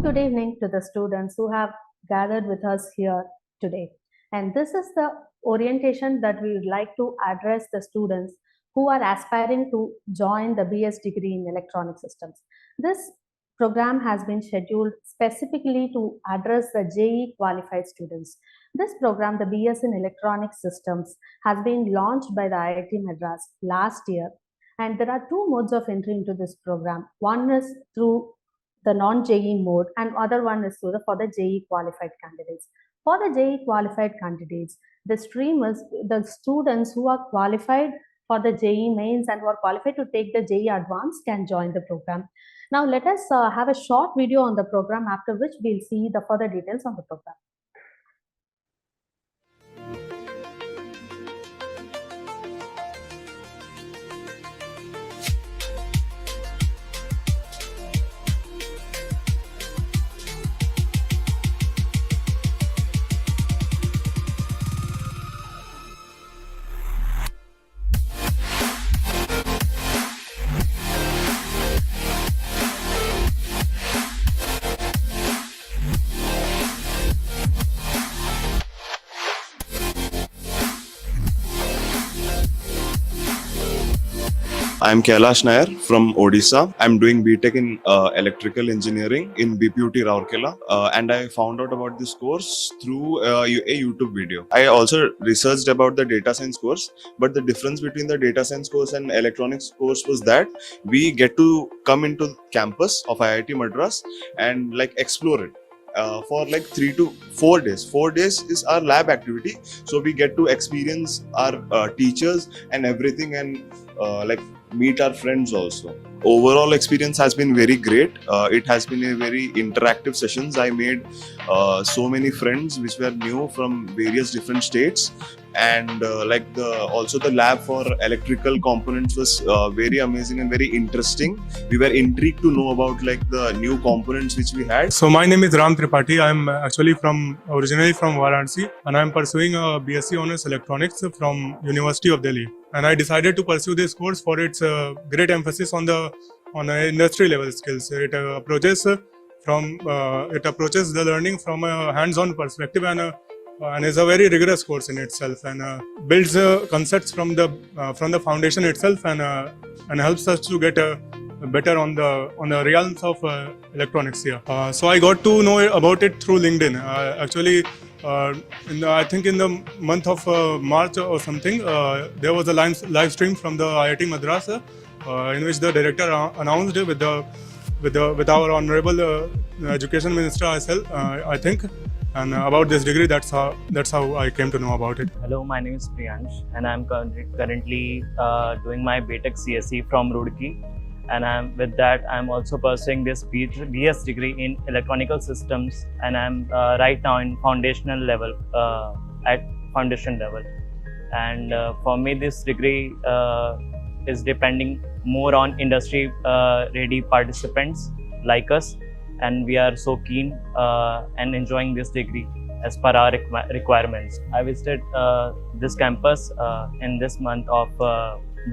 Good evening to the students who have gathered with us here today. And this is the orientation that we would like to address the students who are aspiring to join the BS degree in electronic systems. This program has been scheduled specifically to address the JEE qualified students. This program, the BS in electronic systems, has been launched by the IIT Madras last year. And there are two modes of entry into this program. One is through the non-JEE mode, and other one is for the JEE qualified candidates. For the JEE qualified candidates, the stream is the students who are qualified for the JEE mains and who are qualified to take the JEE advanced can join the program. Now let us have a short video on the program, after which we'll see the further details on the program. I'm Kailash Nair from Odisha. I'm doing BTech in electrical engineering in BPUT Rourkela, and I found out about this course through a YouTube video. I also researched about the data science course, but the difference between the data science course and electronics course was that we get to come into campus of IIT Madras and explore it. For 3 to 4 days. 4 days is our lab activity, so we get to experience our teachers and everything, and meet our friends also. Overall experience has been very great. It has been a very interactive sessions. I made so many friends which were new from various different states, and also the lab for electrical components was very amazing and very interesting. We were intrigued to know about the new components which we had. So my name is Ram Tripathi. I'm actually originally from Varanasi, and I'm pursuing a BSc Honors Electronics from University of Delhi. And I decided to pursue this course for its great emphasis on the industry level skills. It approaches the learning from a hands-on perspective, and is a very rigorous course in itself, and builds concepts from the foundation itself, and helps us to get better on the realms of electronics here. So I got to know about it through LinkedIn. I think in the month of March or something, there was a live stream from the IIT Madras, in which the director announced with our honorable education minister, I think, and about this degree. That's how I came to know about it. Hello, my name is Priyansh, and I'm currently doing my BTech CSE from Roorkee. And I'm also pursuing this BS degree in electronical systems, and I'm right now in foundational level, at foundation level. And for me, this degree is depending more on industry ready participants like us, and we are so keen and enjoying this degree as per our requirements. I visited this campus in this month of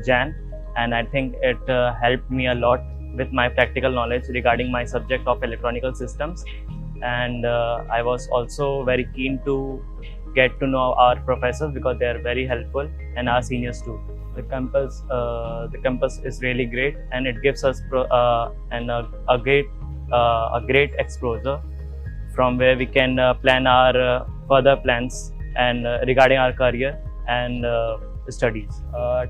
Jan, and I think it helped me a lot with my practical knowledge regarding my subject of electronical systems. And I was also very keen to get to know our professors because they are very helpful, and our seniors too. The campus is really great, and it gives us a great exposure from where we can plan our further plans and regarding our career and studies.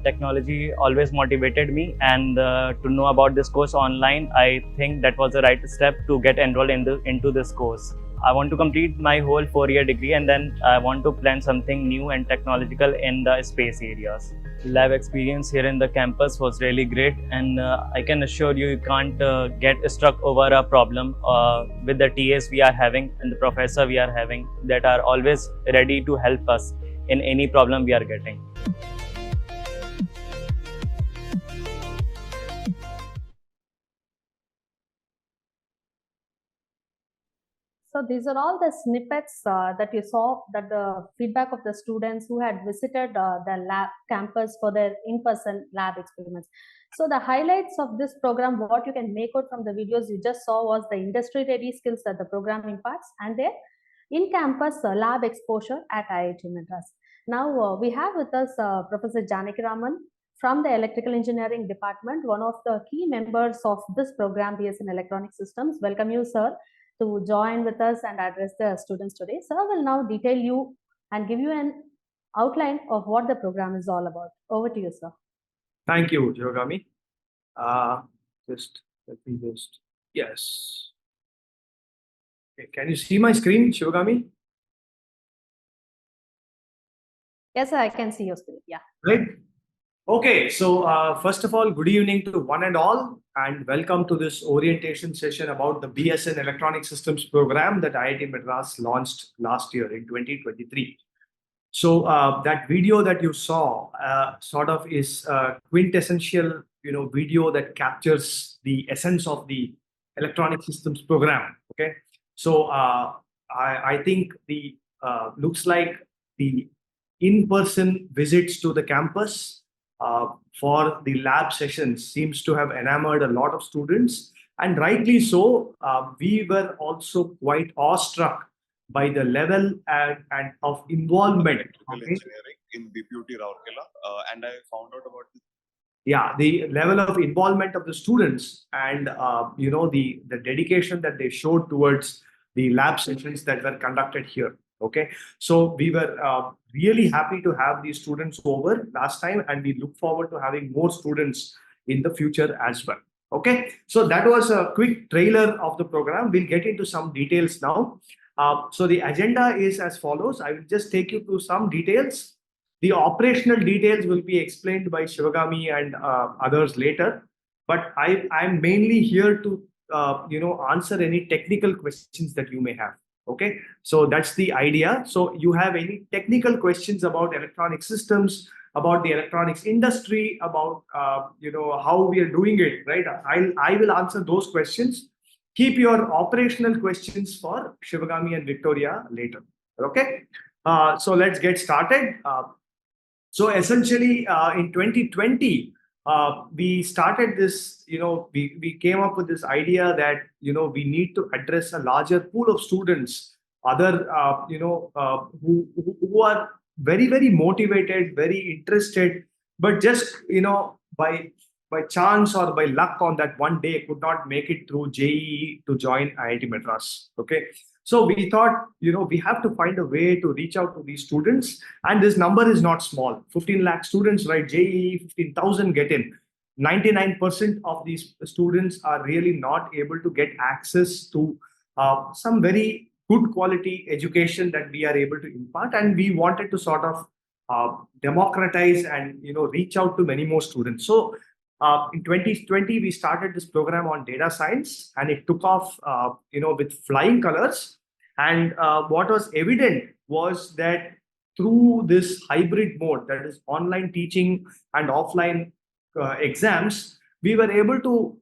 Technology always motivated me, and to know about this course online, I think that was the right step to get enrolled into this course. I want to complete my whole 4-year degree, and then I want to plan something new and technological in the space areas. Lab experience here in the campus was really great, and I can assure you, you can't get stuck over a problem with the TAs we are having and the professor we are having that are always ready to help us in any problem we are getting. So these are all the snippets that you saw, that the feedback of the students who had visited the lab campus for their in-person lab experiments. So the highlights of this program, what you can make out from the videos you just saw, was the industry-ready skills that the program imparts and their in-campus lab exposure at IIT Madras. Now we have with us Professor Janaki Raman from the Electrical Engineering Department, one of the key members of this program, BS in Electronic Systems. Welcome you, sir, to join with us and address the students today. Sir will now detail you and give you an outline of what the program is all about. Over to you, sir. Thank you, Shivagami. Yes. Okay, can you see my screen, Shivagami? Yes, sir, I can see your screen. Yeah. Right. Okay, so first of all, good evening to one and all, and welcome to this orientation session about the BS in Electronic Systems program that IIT Madras launched last year in 2023. So that video that you saw sort of is a quintessential, video that captures the essence of the Electronic Systems program. Okay, so I think the looks like the in-person visits to the campus for the lab sessions seems to have enamored a lot of students, and rightly so. We were also quite awestruck by the level and of involvement. Engineering in BPUT Rourkela, and I found out about this. Yeah, the level of involvement of the students and the dedication that they showed towards the lab sessions that were conducted here. Okay, so we were really happy to have these students over last time, and we look forward to having more students in the future as well. Okay, so that was a quick trailer of the program. We'll get into some details now. So the agenda is as follows. I will just take you through some details. The operational details will be explained by Shivagami and others later. But I'm mainly here to answer any technical questions that you may have. Okay, so that's the idea. So you have any technical questions about electronic systems, about the electronics industry, about how we are doing it, right? I will answer those questions. Keep your operational questions for Shivagami and Victoria later. Okay, so let's get started. So essentially, in 2020, we started this. We came up with this idea that we need to address a larger pool of students, other who are very motivated, very interested, but just by chance or by luck on that one day could not make it through JEE to join IIT Madras. Okay, so we thought we have to find a way to reach out to these students, and this number is not small. 15 lakh students, right? JEE 15,000 get in. 99% of these students are really not able to get access to some very good quality education that we are able to impart, and we wanted to sort of democratize and reach out to many more students. So in 2020, we started this program on data science, and it took off, with flying colors. And what was evident was that through this hybrid mode, that is online teaching and offline exams, we were able to,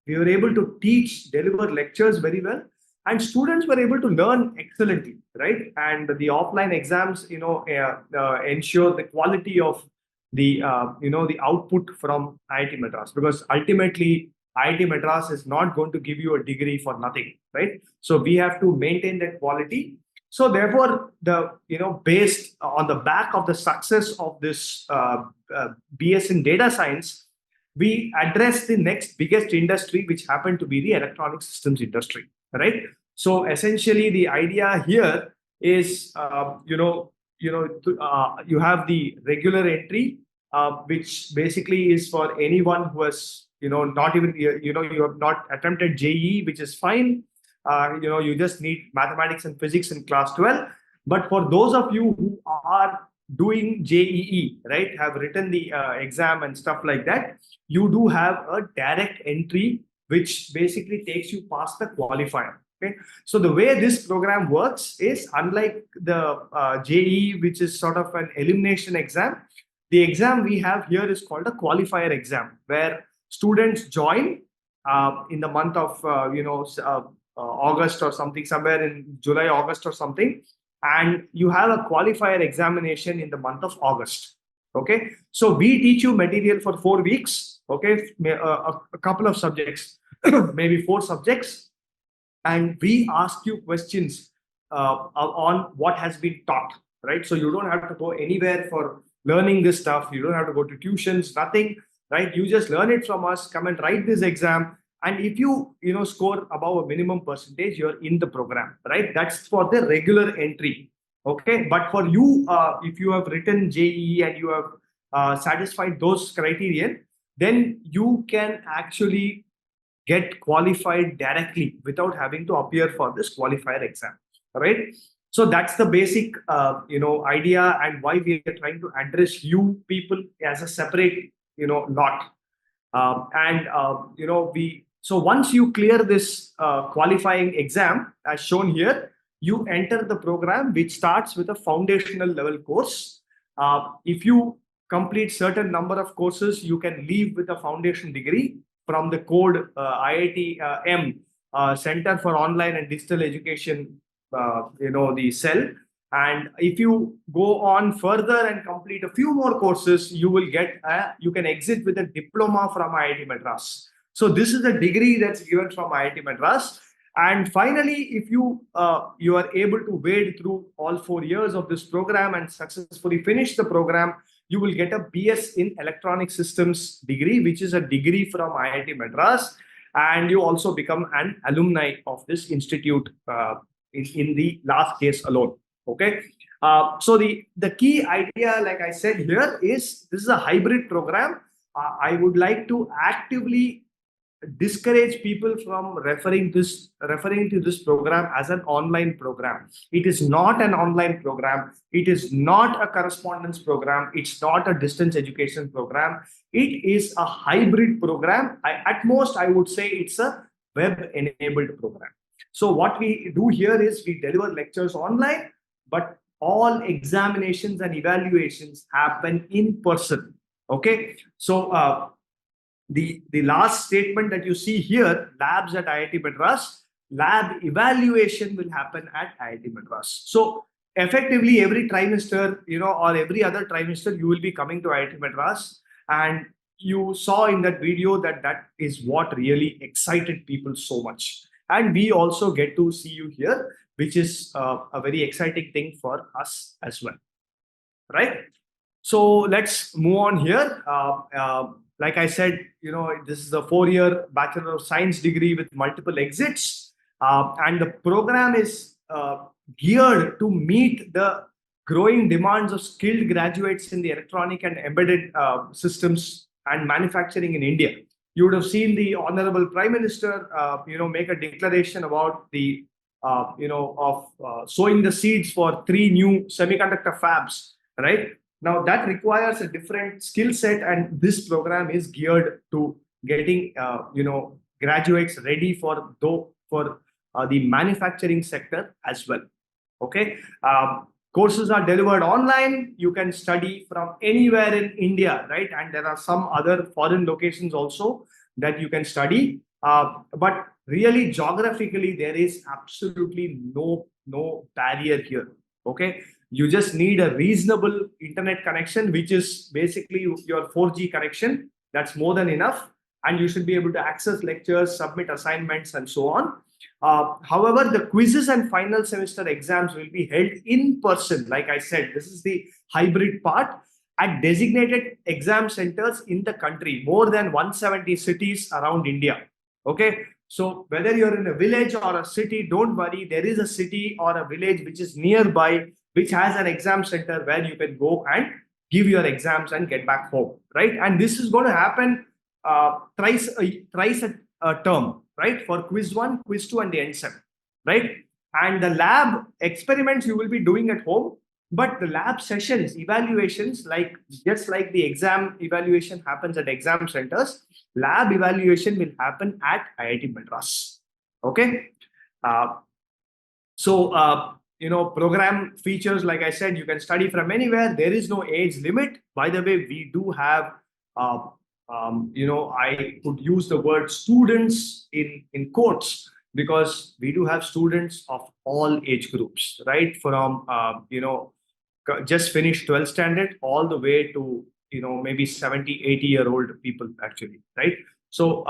deliver lectures very well, and students were able to learn excellently, right? And the offline exams, ensure the quality of the output from IIT Madras, because ultimately IIT Madras is not going to give you a degree for nothing, right? So we have to maintain that quality. So therefore, based on the back of the success of this BS in data science, we address the next biggest industry, which happened to be the electronic systems industry, right? So essentially, the idea here is, you have the regular entry, which basically is for anyone who has, not even, you have not attempted JEE, which is fine. You just need mathematics and physics in class 12. But for those of you who are doing JEE, right, have written the exam and stuff like that, you do have a direct entry, which basically takes you past the qualifier. Okay, so the way this program works is, unlike the JEE, which is sort of an elimination exam, the exam we have here is called a qualifier exam, where students join in the month of August or something, somewhere in July, August or something, and you have a qualifier examination in the month of August. Okay, so we teach you material for 4 weeks. Okay, a couple of subjects, maybe 4 subjects, and we ask you questions on what has been taught, right? So you don't have to go anywhere for learning this stuff. You don't have to go to tuitions, nothing, right? You just learn it from us, come and write this exam. And if you score above a minimum percentage, you're in the program, right? That's for the regular entry. Okay, but for you, if you have written JEE and you have satisfied those criterion, then you can actually get qualified directly without having to appear for this qualifier exam, right? So that's the basic idea, and why we are trying to address you people as a separate lot. So once you clear this qualifying exam as shown here, you enter the program, which starts with a foundational level course. If you complete certain number of courses, you can leave with a foundation degree from the code IITM, Center for Online and Digital Education, the cell. And if you go on further and complete a few more courses, you will you can exit with a diploma from IIT Madras. So this is a degree that's given from IIT Madras. And finally, if you are able to wade through all 4 years of this program and successfully finish the program, you will get a BS in Electronic Systems degree, which is a degree from IIT Madras. And you also become an alumni of this institute in the last case alone. Okay. So the key idea, like I said here, is this is a hybrid program. I would like to actively discourage people from referring to this program as an online program. It is not an online program. It is not a correspondence program. It's not a distance education program. It is a hybrid program. At most, I would say it's a web-enabled program. So what we do here is we deliver lectures online, but all examinations and evaluations happen in person. Okay. So the last statement that you see here, labs at IIT Madras, lab evaluation will happen at IIT Madras. So effectively every trimester, or every other trimester, you will be coming to IIT Madras. And you saw in that video that is what really excited people so much. And we also get to see you here, which is a very exciting thing for us as well, right? So let's move on here. Like I said, this is a 4-year Bachelor of Science degree with multiple exits. And the program is geared to meet the growing demands of skilled graduates in the electronic and embedded systems and manufacturing in India. You would have seen the Honorable Prime Minister, make a declaration about the, sowing the seeds for 3 new semiconductor fabs, right? Now that requires a different skill set, and this program is geared to getting, graduates ready for the manufacturing sector as well. Okay. Courses are delivered online. You can study from anywhere in India, right? And there are some other foreign locations also that you can study. But really, geographically, there is absolutely no barrier here. Okay. You just need a reasonable internet connection, which is basically your 4G connection. That's more than enough. And you should be able to access lectures, submit assignments, and so on. However, the quizzes and final semester exams will be held in person. Like I said, this is the hybrid part at designated exam centers in the country, more than 170 cities around India. Okay. So whether you're in a village or a city, don't worry. There is a city or a village which is nearby, which has an exam center where you can go and give your exams and get back home, right? And this is going to happen thrice a term, right? For quiz 1, quiz 2, and the end sem, right? And the lab experiments you will be doing at home, but the lab sessions, evaluations, just like the exam evaluation happens at exam centers, lab evaluation will happen at IIT Madras. Okay. Program features, like I said, you can study from anywhere. There is no age limit. By the way, we do have, I could use the word students in quotes, because we do have students of all age groups, right? From, just finished 12th standard all the way to, maybe 70, 80-year-old people actually, right? So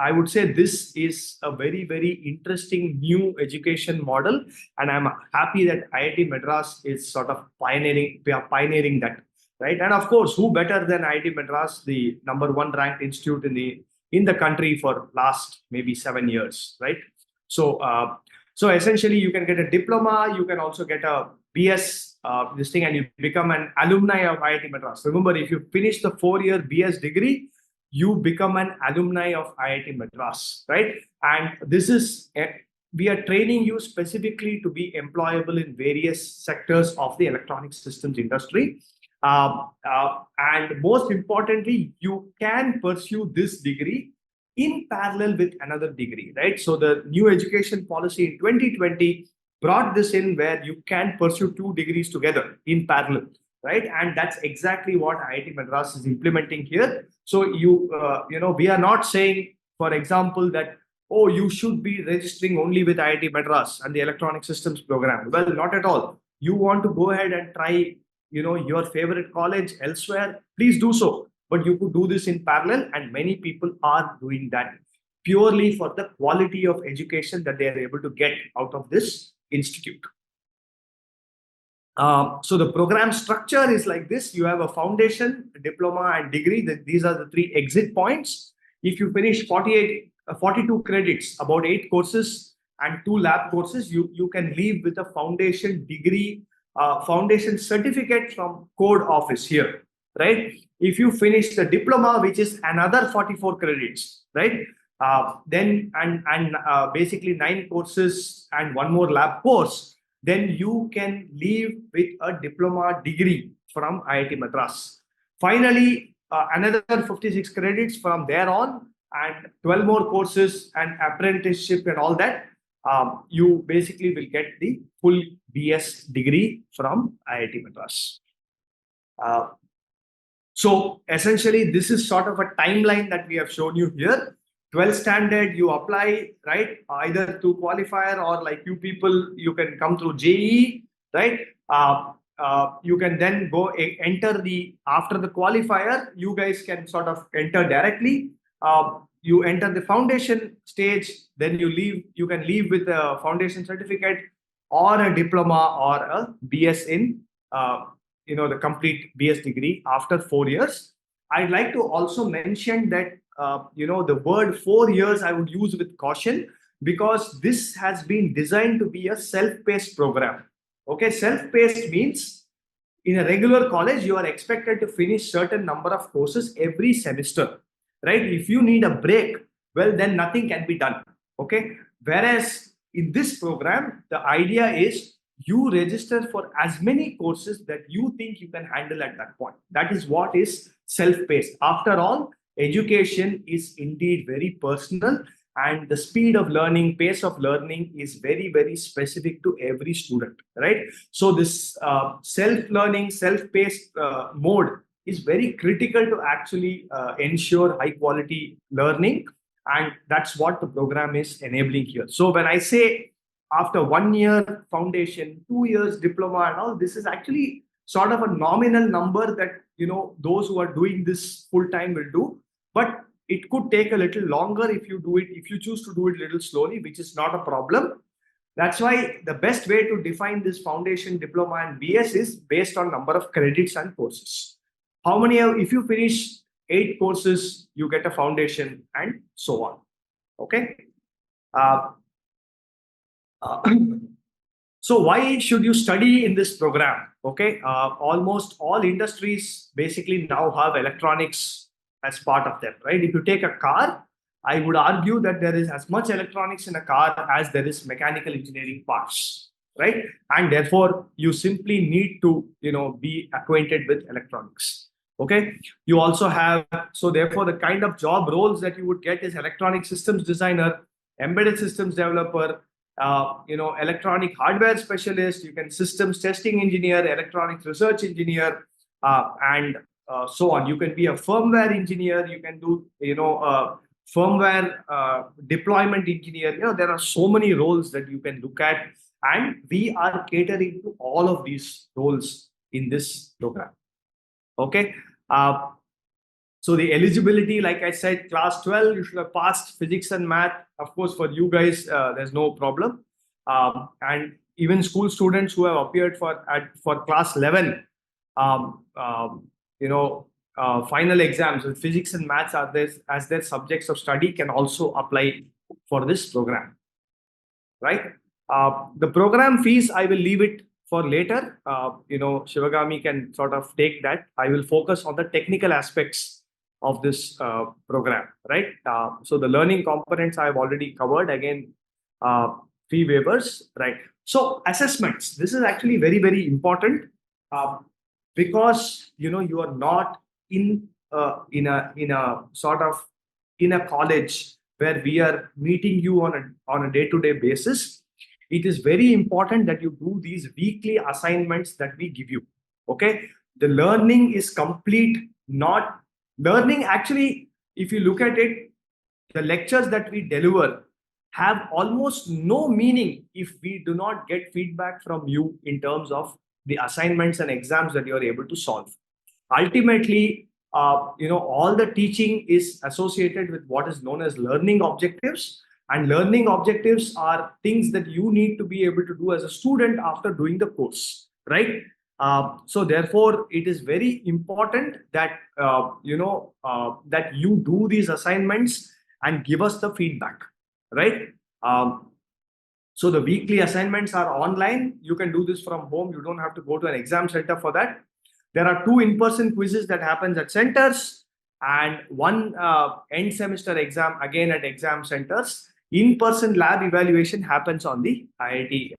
I would say this is a very, very interesting new education model, and I'm happy that IIT Madras is sort of pioneering that, right? And of course, who better than IIT Madras, the #1 ranked institute in the country for last maybe 7 years, right? So so essentially, you can get a diploma, you can also get a BS this thing, and you become an alumni of IIT Madras. Remember, if you finish the 4-year BS degree, you become an alumni of IIT Madras, right? And this is, we are training you specifically to be employable in various sectors of the electronic systems industry. And most importantly, you can pursue this degree in parallel with another degree, right? So the new education policy in 2020 brought this in where you can pursue 2 degrees together in parallel, right? And that's exactly what IIT Madras is implementing here. So we are not saying, for example, that, oh, you should be registering only with IIT Madras and the electronic systems program. Well, not at all. You want to go ahead and try, your favorite college elsewhere, please do so. But you could do this in parallel, and many people are doing that purely for the quality of education that they are able to get out of this institute. So the program structure is like this. You have a foundation, a diploma, and degree. These are the 3 exit points. If you finish 42 credits, about 8 courses and 2 lab courses, you can leave with a foundation degree, foundation certificate from code office here, right? If you finish the diploma, which is another 44 credits, right? Then basically 9 courses and 1 more lab course, then you can leave with a diploma degree from IIT Madras. Finally, another 56 credits from there on, and 12 more courses and apprenticeship and all that. You basically will get the full BS degree from IIT Madras. So essentially, this is sort of a timeline that we have shown you here. 12th standard, you apply, right? Either to qualifier, or like you people, you can come through JEE, right? You can then go enter after the qualifier, you guys can sort of enter directly. You enter the foundation stage, then you can leave with a foundation certificate or a diploma or a BS in, the complete BS degree after 4 years. I'd like to also mention that the word 4 years I would use with caution, because this has been designed to be a self-paced program. Okay, self-paced means in a regular college, you are expected to finish certain number of courses every semester, right? If you need a break, well, then nothing can be done. Okay, whereas in this program, the idea is you register for as many courses that you think you can handle at that point. That is what is self-paced. After all, education is indeed very personal, and the speed of learning, pace of learning is very, very specific to every student, right? So this self-learning, self-paced mode is very critical to actually ensure high quality learning, and that's what the program is enabling here. So when I say after 1 year foundation, 2 years diploma and all, this is actually sort of a nominal number that those who are doing this full time will do, but it could take a little longer if you choose to do it a little slowly, which is not a problem. That's why the best way to define this foundation, diploma, and BS is based on number of credits and courses. How many if you finish 8 courses, you get a foundation, and so on. Okay. So why should you study in this program? Okay, almost all industries basically now have electronics as part of them, right? If you take a car, I would argue that there is as much electronics in a car as there is mechanical engineering parts, right? And therefore, you simply need to, be acquainted with electronics. Okay, you also have, so therefore, the kind of job roles that you would get is electronic systems designer, embedded systems developer, electronic hardware specialist, you can systems testing engineer, electronics research engineer, and so on. You can be a firmware engineer, you can do, firmware deployment engineer. There are so many roles that you can look at, and we are catering to all of these roles in this program. Okay. So the eligibility, like I said, class 12, you should have passed physics and math. Of course, for you guys, there's no problem. And even school students who have appeared for class 11, final exams with physics and maths are there as their subjects of study can also apply for this program, right? The program fees, I will leave it for later. Shivagami can sort of take that. I will focus on the technical aspects of this program, right? So the learning components I have already covered. Again, fee waivers, right? So assessments, this is actually very, very important because you are not in a college where we are meeting you on a day-to-day basis. It is very important that you do these weekly assignments that we give you. Okay, the learning is complete, not learning. Actually, if you look at it, the lectures that we deliver have almost no meaning if we do not get feedback from you in terms of the assignments and exams that you are able to solve. Ultimately, all the teaching is associated with what is known as learning objectives, and learning objectives are things that you need to be able to do as a student after doing the course, right? So therefore, it is very important that that you do these assignments and give us the feedback, right? So the weekly assignments are online. You can do this from home. You don't have to go to an exam center for that. There are 2 in-person quizzes that happens at centers, and 1 end semester exam again at exam centers. In-person lab evaluation happens on the IIT.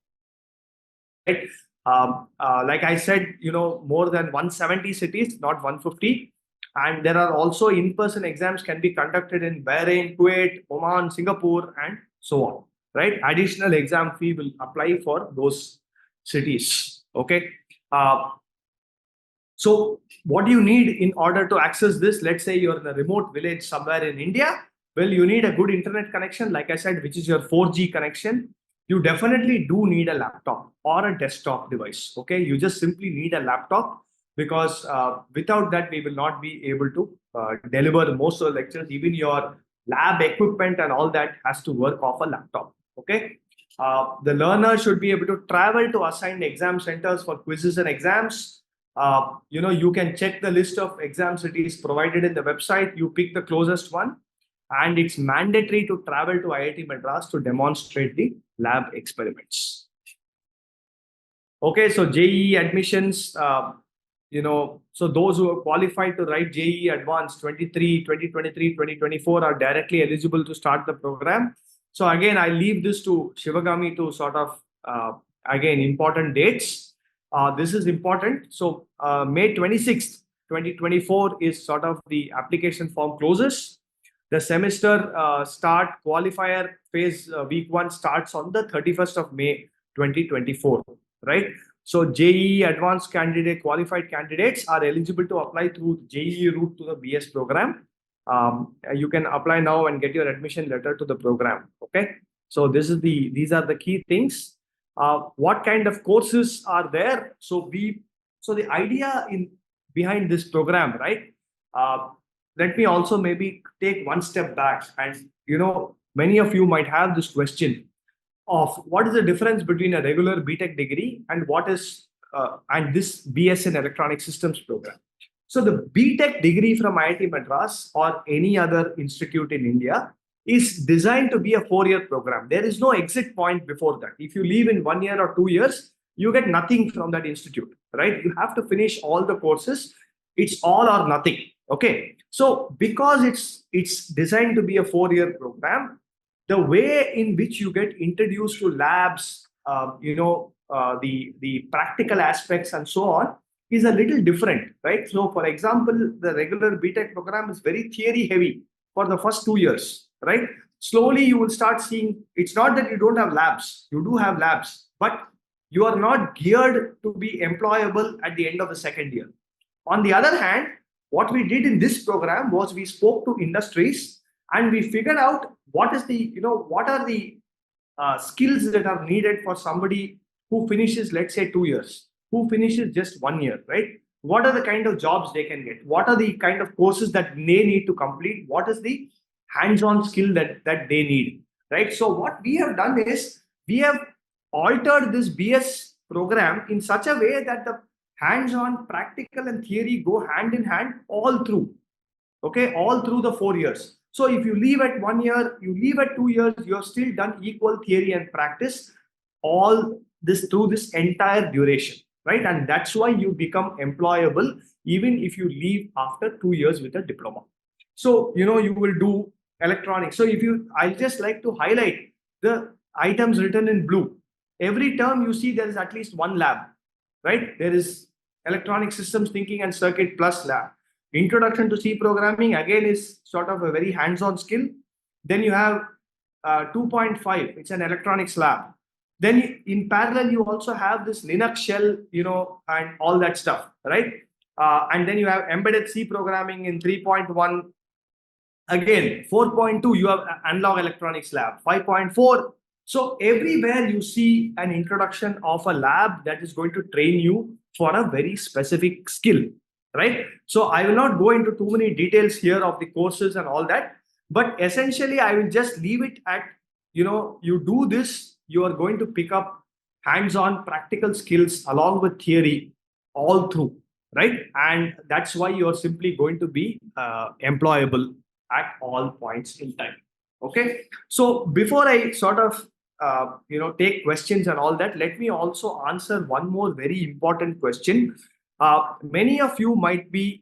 Right? Like I said, more than 170 cities, not 150. And there are also in-person exams can be conducted in Bahrain, Kuwait, Oman, Singapore, and so on. Right? Additional exam fee will apply for those cities. Okay. So what do you need in order to access this? Let's say you're in a remote village somewhere in India. Well, you need a good internet connection, like I said, which is your 4G connection. You definitely do need a laptop or a desktop device. Okay, you just simply need a laptop because without that, we will not be able to deliver most of the lectures. Even your lab equipment and all that has to work off a laptop. Okay, the learner should be able to travel to assigned exam centers for quizzes and exams. You can check the list of exam cities provided in the website. You pick the closest one, and it's mandatory to travel to IIT Madras to demonstrate the lab experiments. Okay, so JEE admissions, so those who are qualified to write JEE Advanced 2023, 2024 are directly eligible to start the program. So again, I leave this to Shivagami to sort of, again, important dates. This is important. So May 26th, 2024 is sort of the application form closes. The semester start qualifier phase week 1 starts on the 31st of May 2024, right? So JEE advanced candidate qualified candidates are eligible to apply through JEE route to the BS program. You can apply now and get your admission letter to the program. Okay, so these are the key things. What kind of courses are there? So the idea behind this program, right? Let me also maybe take one step back, and many of you might have this question of what is the difference between a regular BTech degree and what is and this BS in Electronic Systems program. So the BTech degree from IIT Madras or any other institute in India is designed to be a 4-year program. There is no exit point before that. If you leave in 1 year or 2 years, you get nothing from that institute, right? You have to finish all the courses. It's all or nothing. Okay. So because it's designed to be a 4-year program, the way in which you get introduced to labs, the practical aspects and so on is a little different, right? So for example, the regular BTech program is very theory heavy for the first 2 years, right? Slowly you will start seeing, it's not that you don't have labs, you do have labs, but you are not geared to be employable at the end of the second year. On the other hand, what we did in this program was we spoke to industries and we figured out what is the, what are the skills that are needed for somebody who finishes, let's say, 2 years, who finishes just 1 year, right? What are the kind of jobs they can get? What are the kind of courses that they need to complete? What is the hands-on skill that they need, right? So what we have done is we have altered this BS program in such a way that the hands-on, practical, and theory go hand in hand all through. Okay, all through the 4 years. So if you leave at 1 year, you leave at 2 years, you have still done equal theory and practice, all this through this entire duration, right? And that's why you become employable even if you leave after 2 years with a diploma. So, you will do electronics. So I'll just like to highlight the items written in blue. Every term you see, there is at least one lab, right? There is electronic systems thinking and circuit plus lab. Introduction to C programming, again, is sort of a very hands-on skill. Then you have 2.5, it's an electronics lab. Then in parallel, you also have this Linux shell, and all that stuff, right? And then you have embedded C programming in 3.1. Again, 4.2, you have analog electronics lab. 5.4. So everywhere you see an introduction of a lab that is going to train you for a very specific skill, right? So I will not go into too many details here of the courses and all that, but essentially I will just leave it at, you do this, you are going to pick up hands-on practical skills along with theory all through, right? And that's why you're simply going to be employable at all points in time. Okay. So before I sort of, take questions and all that, let me also answer one more very important question. Many of you might be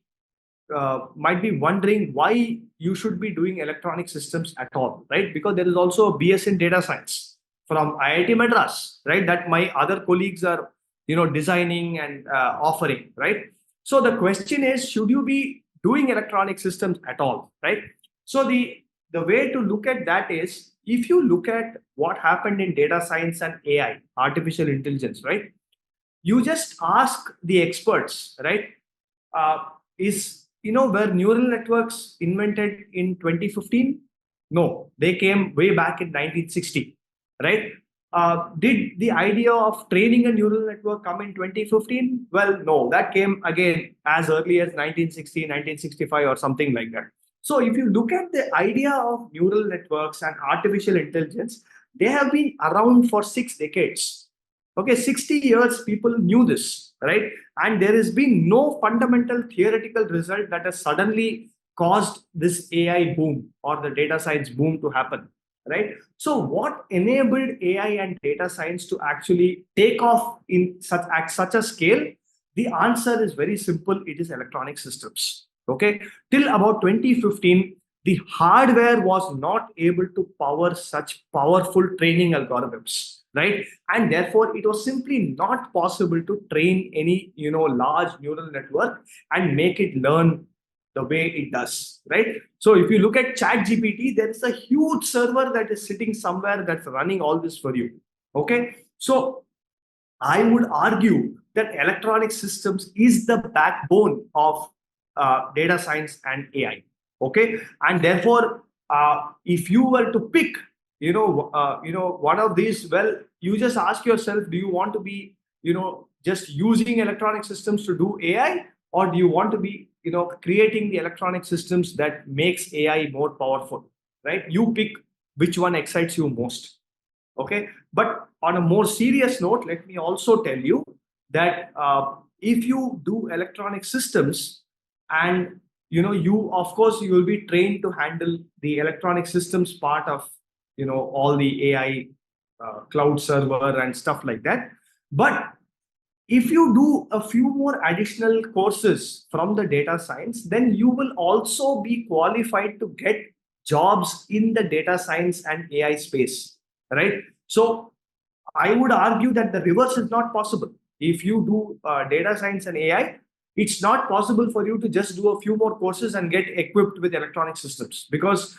wondering why you should be doing electronic systems at all, right? Because there is also a BS in data science from IIT Madras, right? That my other colleagues are, designing and offering, right? So the question is, should you be doing electronic systems at all, right? So the way to look at that is, if you look at what happened in data science and AI, artificial intelligence, right? You just ask the experts, right? Were neural networks invented in 2015? No, they came way back in 1960, right? Did the idea of training a neural network come in 2015? Well, no, that came again as early as 1960, 1965 or something like that. So if you look at the idea of neural networks and artificial intelligence, they have been around for 6 decades. Okay, 60 years people knew this, right? And there has been no fundamental theoretical result that has suddenly caused this AI boom or the data science boom to happen, right? So what enabled AI and data science to actually take off at such a scale? The answer is very simple. It is electronic systems. Okay, till about 2015, the hardware was not able to power such powerful training algorithms, right? And therefore, it was simply not possible to train any, large neural network and make it learn the way it does, right? So if you look at ChatGPT, there is a huge server that is sitting somewhere that's running all this for you. Okay, so I would argue that electronic systems is the backbone of data science and AI. Okay, and therefore, if you were to pick, one of these, well, you just ask yourself: do you want to be, just using electronic systems to do AI, or do you want to be, creating the electronic systems that makes AI more powerful? Right? You pick which one excites you most. Okay, but on a more serious note, let me also tell you that if you do electronic systems, and you of course you will be trained to handle the electronic systems part of all the AI cloud server and stuff like that. But if you do a few more additional courses from the data science, then you will also be qualified to get jobs in the data science and AI space, right? So I would argue that the reverse is not possible. If you do data science and AI, it's not possible for you to just do a few more courses and get equipped with electronic systems, because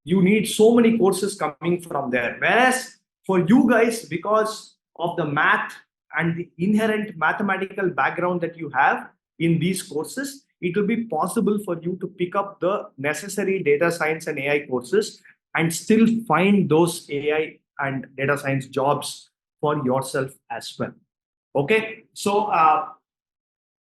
you need so many courses coming from there. Whereas for you guys, because of the math and the inherent mathematical background that you have in these courses, it will be possible for you to pick up the necessary data science and AI courses and still find those AI and data science jobs for yourself as well. Okay, so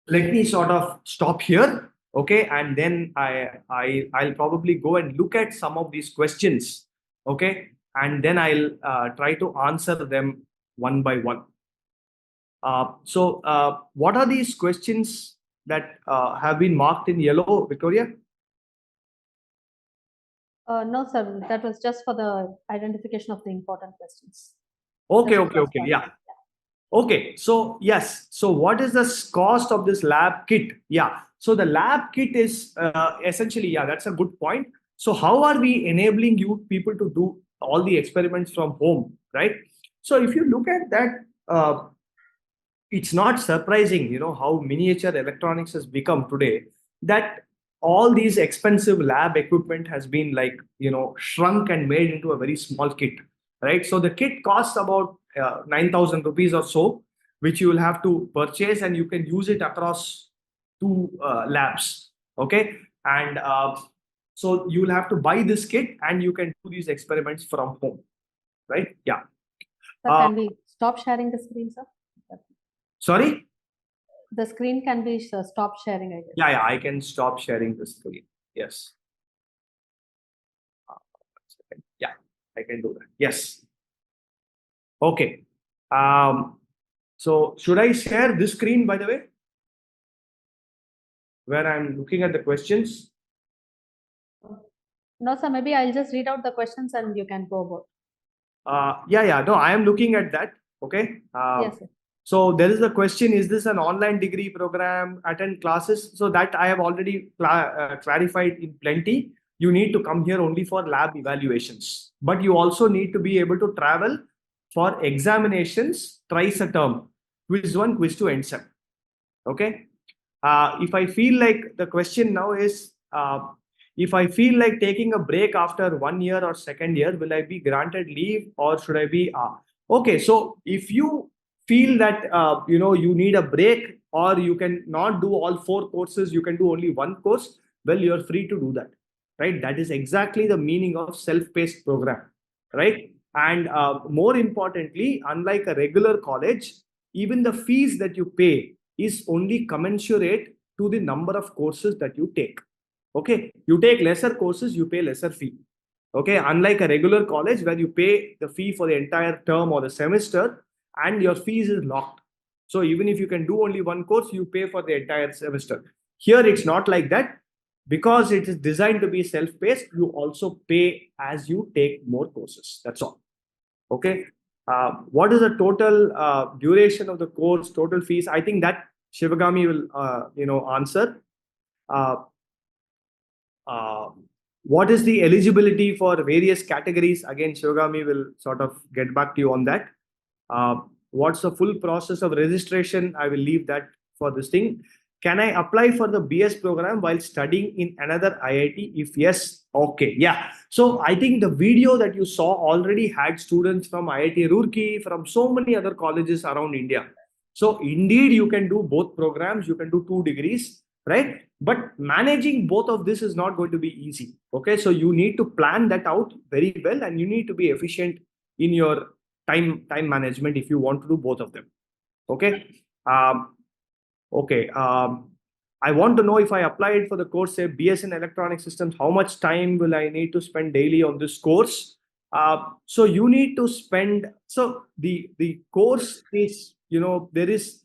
let me sort of stop here. Okay, and then I'll probably go and look at some of these questions. Okay, and then I'll try to answer them one by one. What are these questions that have been marked in yellow, Victoria? No, sir, that was just for the identification of the important questions. Okay, Just the okay, first okay, one. yeah. Okay, so yes, so what is the cost of this lab kit? Yeah, so the lab kit is essentially, yeah, that's a good point. So how are we enabling you people to do all the experiments from home, right? So if you look at that, it's not surprising, how miniature electronics has become today, that all these expensive lab equipment has been like, shrunk and made into a very small kit, right? So the kit costs about 9,000 rupees or so, which you will have to purchase, and you can use it across two labs. Okay. And so you will have to buy this kit and you can do these experiments from home, right? Yeah. Sir, can we stop sharing the screen, sir? Sorry? The screen can be stopped sharing, I guess. Yeah, I can stop sharing the screen. Yes. One second. Yeah, I can do that. Yes. Okay. So should I share this screen, by the way, where I'm looking at the questions? No, sir, maybe I'll just read out the questions and you can go about. Yeah. No, I am looking at that. Okay. Yes, sir. So there is a question, is this an online degree program, attend classes? So that I have already clarified in plenty. You need to come here only for lab evaluations, but you also need to be able to travel for examinations thrice a term, quiz 1, quiz 2, and 7. Okay. If I feel like the question now is, if I feel like taking a break after 1 year or second year, will I be granted leave or should I be? Okay. So if you feel that you need a break or you can not do all 4 courses, you can do only 1 course, well, you're free to do that, right? That is exactly the meaning of self-paced program, right? And more importantly, unlike a regular college, even the fees that you pay is only commensurate to the number of courses that you take. Okay, you take lesser courses, you pay lesser fee. Okay, unlike a regular college where you pay the fee for the entire term or the semester, and your fees is locked. So even if you can do only 1 course, you pay for the entire semester. Here it's not like that. Because it is designed to be self-paced, you also pay as you take more courses. That's all. Okay. What is the total duration of the course, total fees? I think that Shivagami will answer. What is the eligibility for various categories? Again, Shivagami will sort of get back to you on that. What's the full process of registration? I will leave that for this thing. Can I apply for the BS program while studying in another IIT? If yes, okay. Yeah. So I think the video that you saw already had students from IIT Roorkee, from so many other colleges around India. So indeed, you can do both programs. You can do 2 degrees, right? But managing both of this is not going to be easy. Okay. So you need to plan that out very well, and you need to be efficient in your time management if you want to do both of them. Okay. Okay. I want to know, if I applied for the course, say BS in Electronic Systems, how much time will I need to spend daily on this course? So you need to spend. So the course is, there is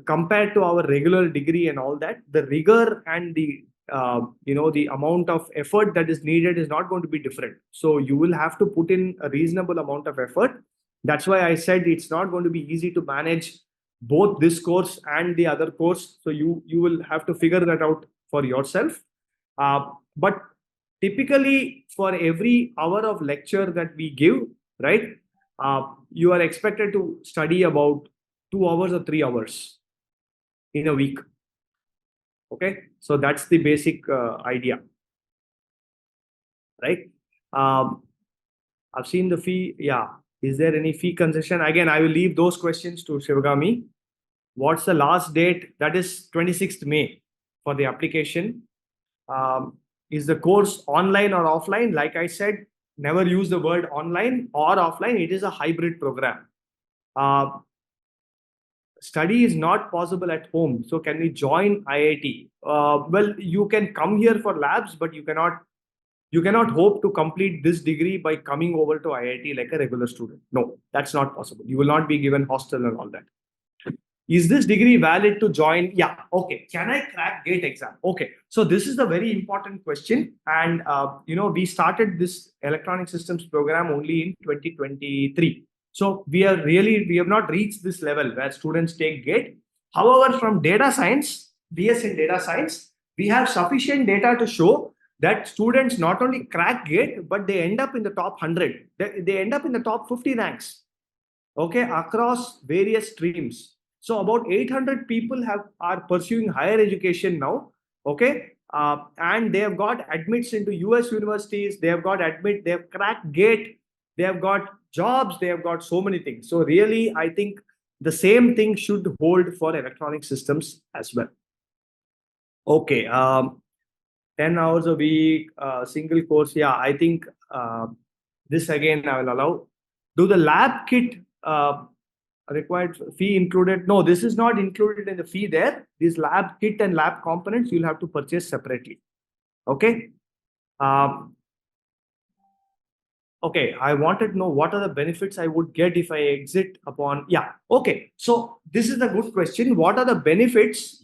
compared to our regular degree and all that, the rigor and the the amount of effort that is needed is not going to be different. So you will have to put in a reasonable amount of effort. That's why I said it's not going to be easy to manage both this course and the other course. So you will have to figure that out for yourself. But typically for every hour of lecture that we give, right, you are expected to study about 2 hours or 3 hours in a week. Okay, so that's the basic idea, right? I've seen the fee. Yeah. Is there any fee concession? Again, I will leave those questions to Shivagami. What's the last date? That is 26th May. for the application. Is the course online or offline? Like I said, never use the word online or offline. It is a hybrid program. Study is not possible at home. So can we join IIT? Well, you can come here for labs, but you cannot hope to complete this degree by coming over to IIT like a regular student. No, that's not possible. You will not be given hostel and all that. Is this degree valid to join? Yeah. Okay. Can I crack GATE exam? Okay. So this is the very important question. And, we started this electronic systems program only in 2023. So we have not reached this level where students take GATE. However, from data science, BS in data science, we have sufficient data to show that students not only crack GATE, but they end up in the top 100. They end up in the top 50 ranks, okay, across various streams. So about 800 people are pursuing higher education now, okay, and they have got admits into US universities. They have cracked GATE. They have got jobs. They have got so many things. So really, I think the same thing should hold for electronic systems as well. Okay, 10 hours a week, single course. Yeah, I think this again I will allow. Do the lab kit required fee included? No, this is not included in the fee there. This lab kit and lab components you'll have to purchase separately. Okay. Okay, I wanted to know what are the benefits I would get if I exit upon. Yeah. Okay. So this is a good question. What are the benefits?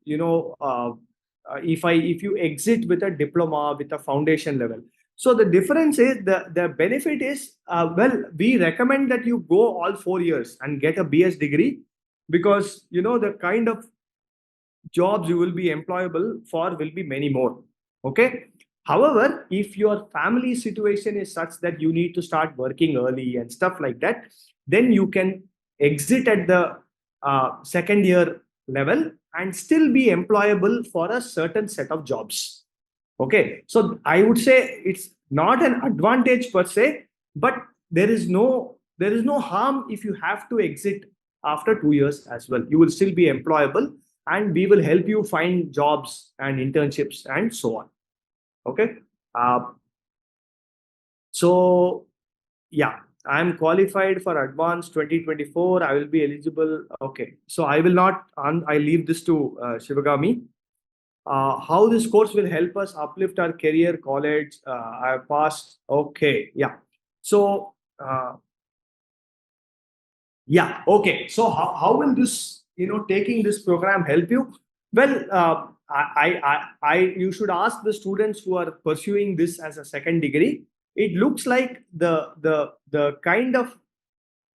If you exit with a diploma with a foundation level. So the difference is the benefit is, we recommend that you go all 4 years and get a BS degree, because the kind of jobs you will be employable for will be many more. Okay. However, if your family situation is such that you need to start working early and stuff like that, then you can exit at the second year level and still be employable for a certain set of jobs. Okay, so I would say it's not an advantage per se, but there is no harm if you have to exit after 2 years as well. You will still be employable, and we will help you find jobs and internships and so on. Okay, so yeah, I'm qualified for advanced 2024. I will be eligible. Okay, so I will not. I leave this to Shivagami. How this course will help us uplift our career, college. I have passed. Okay, yeah. So yeah, okay. So how will this, taking this program help you? Well, you should ask the students who are pursuing this as a second degree. It looks like the kind of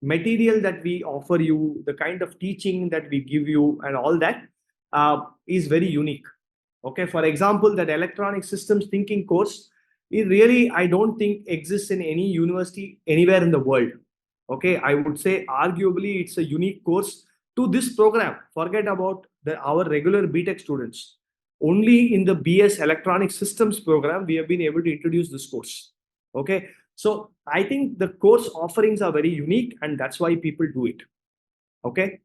material that we offer you, the kind of teaching that we give you, and all that is very unique. Okay, for example, that electronic systems thinking course, it really, I don't think exists in any university anywhere in the world. Okay, I would say arguably it's a unique course to this program. Forget about our regular BTech students. Only in the BS Electronic Systems program, we have been able to introduce this course. Okay, so I think the course offerings are very unique, and that's why people do it. Okay,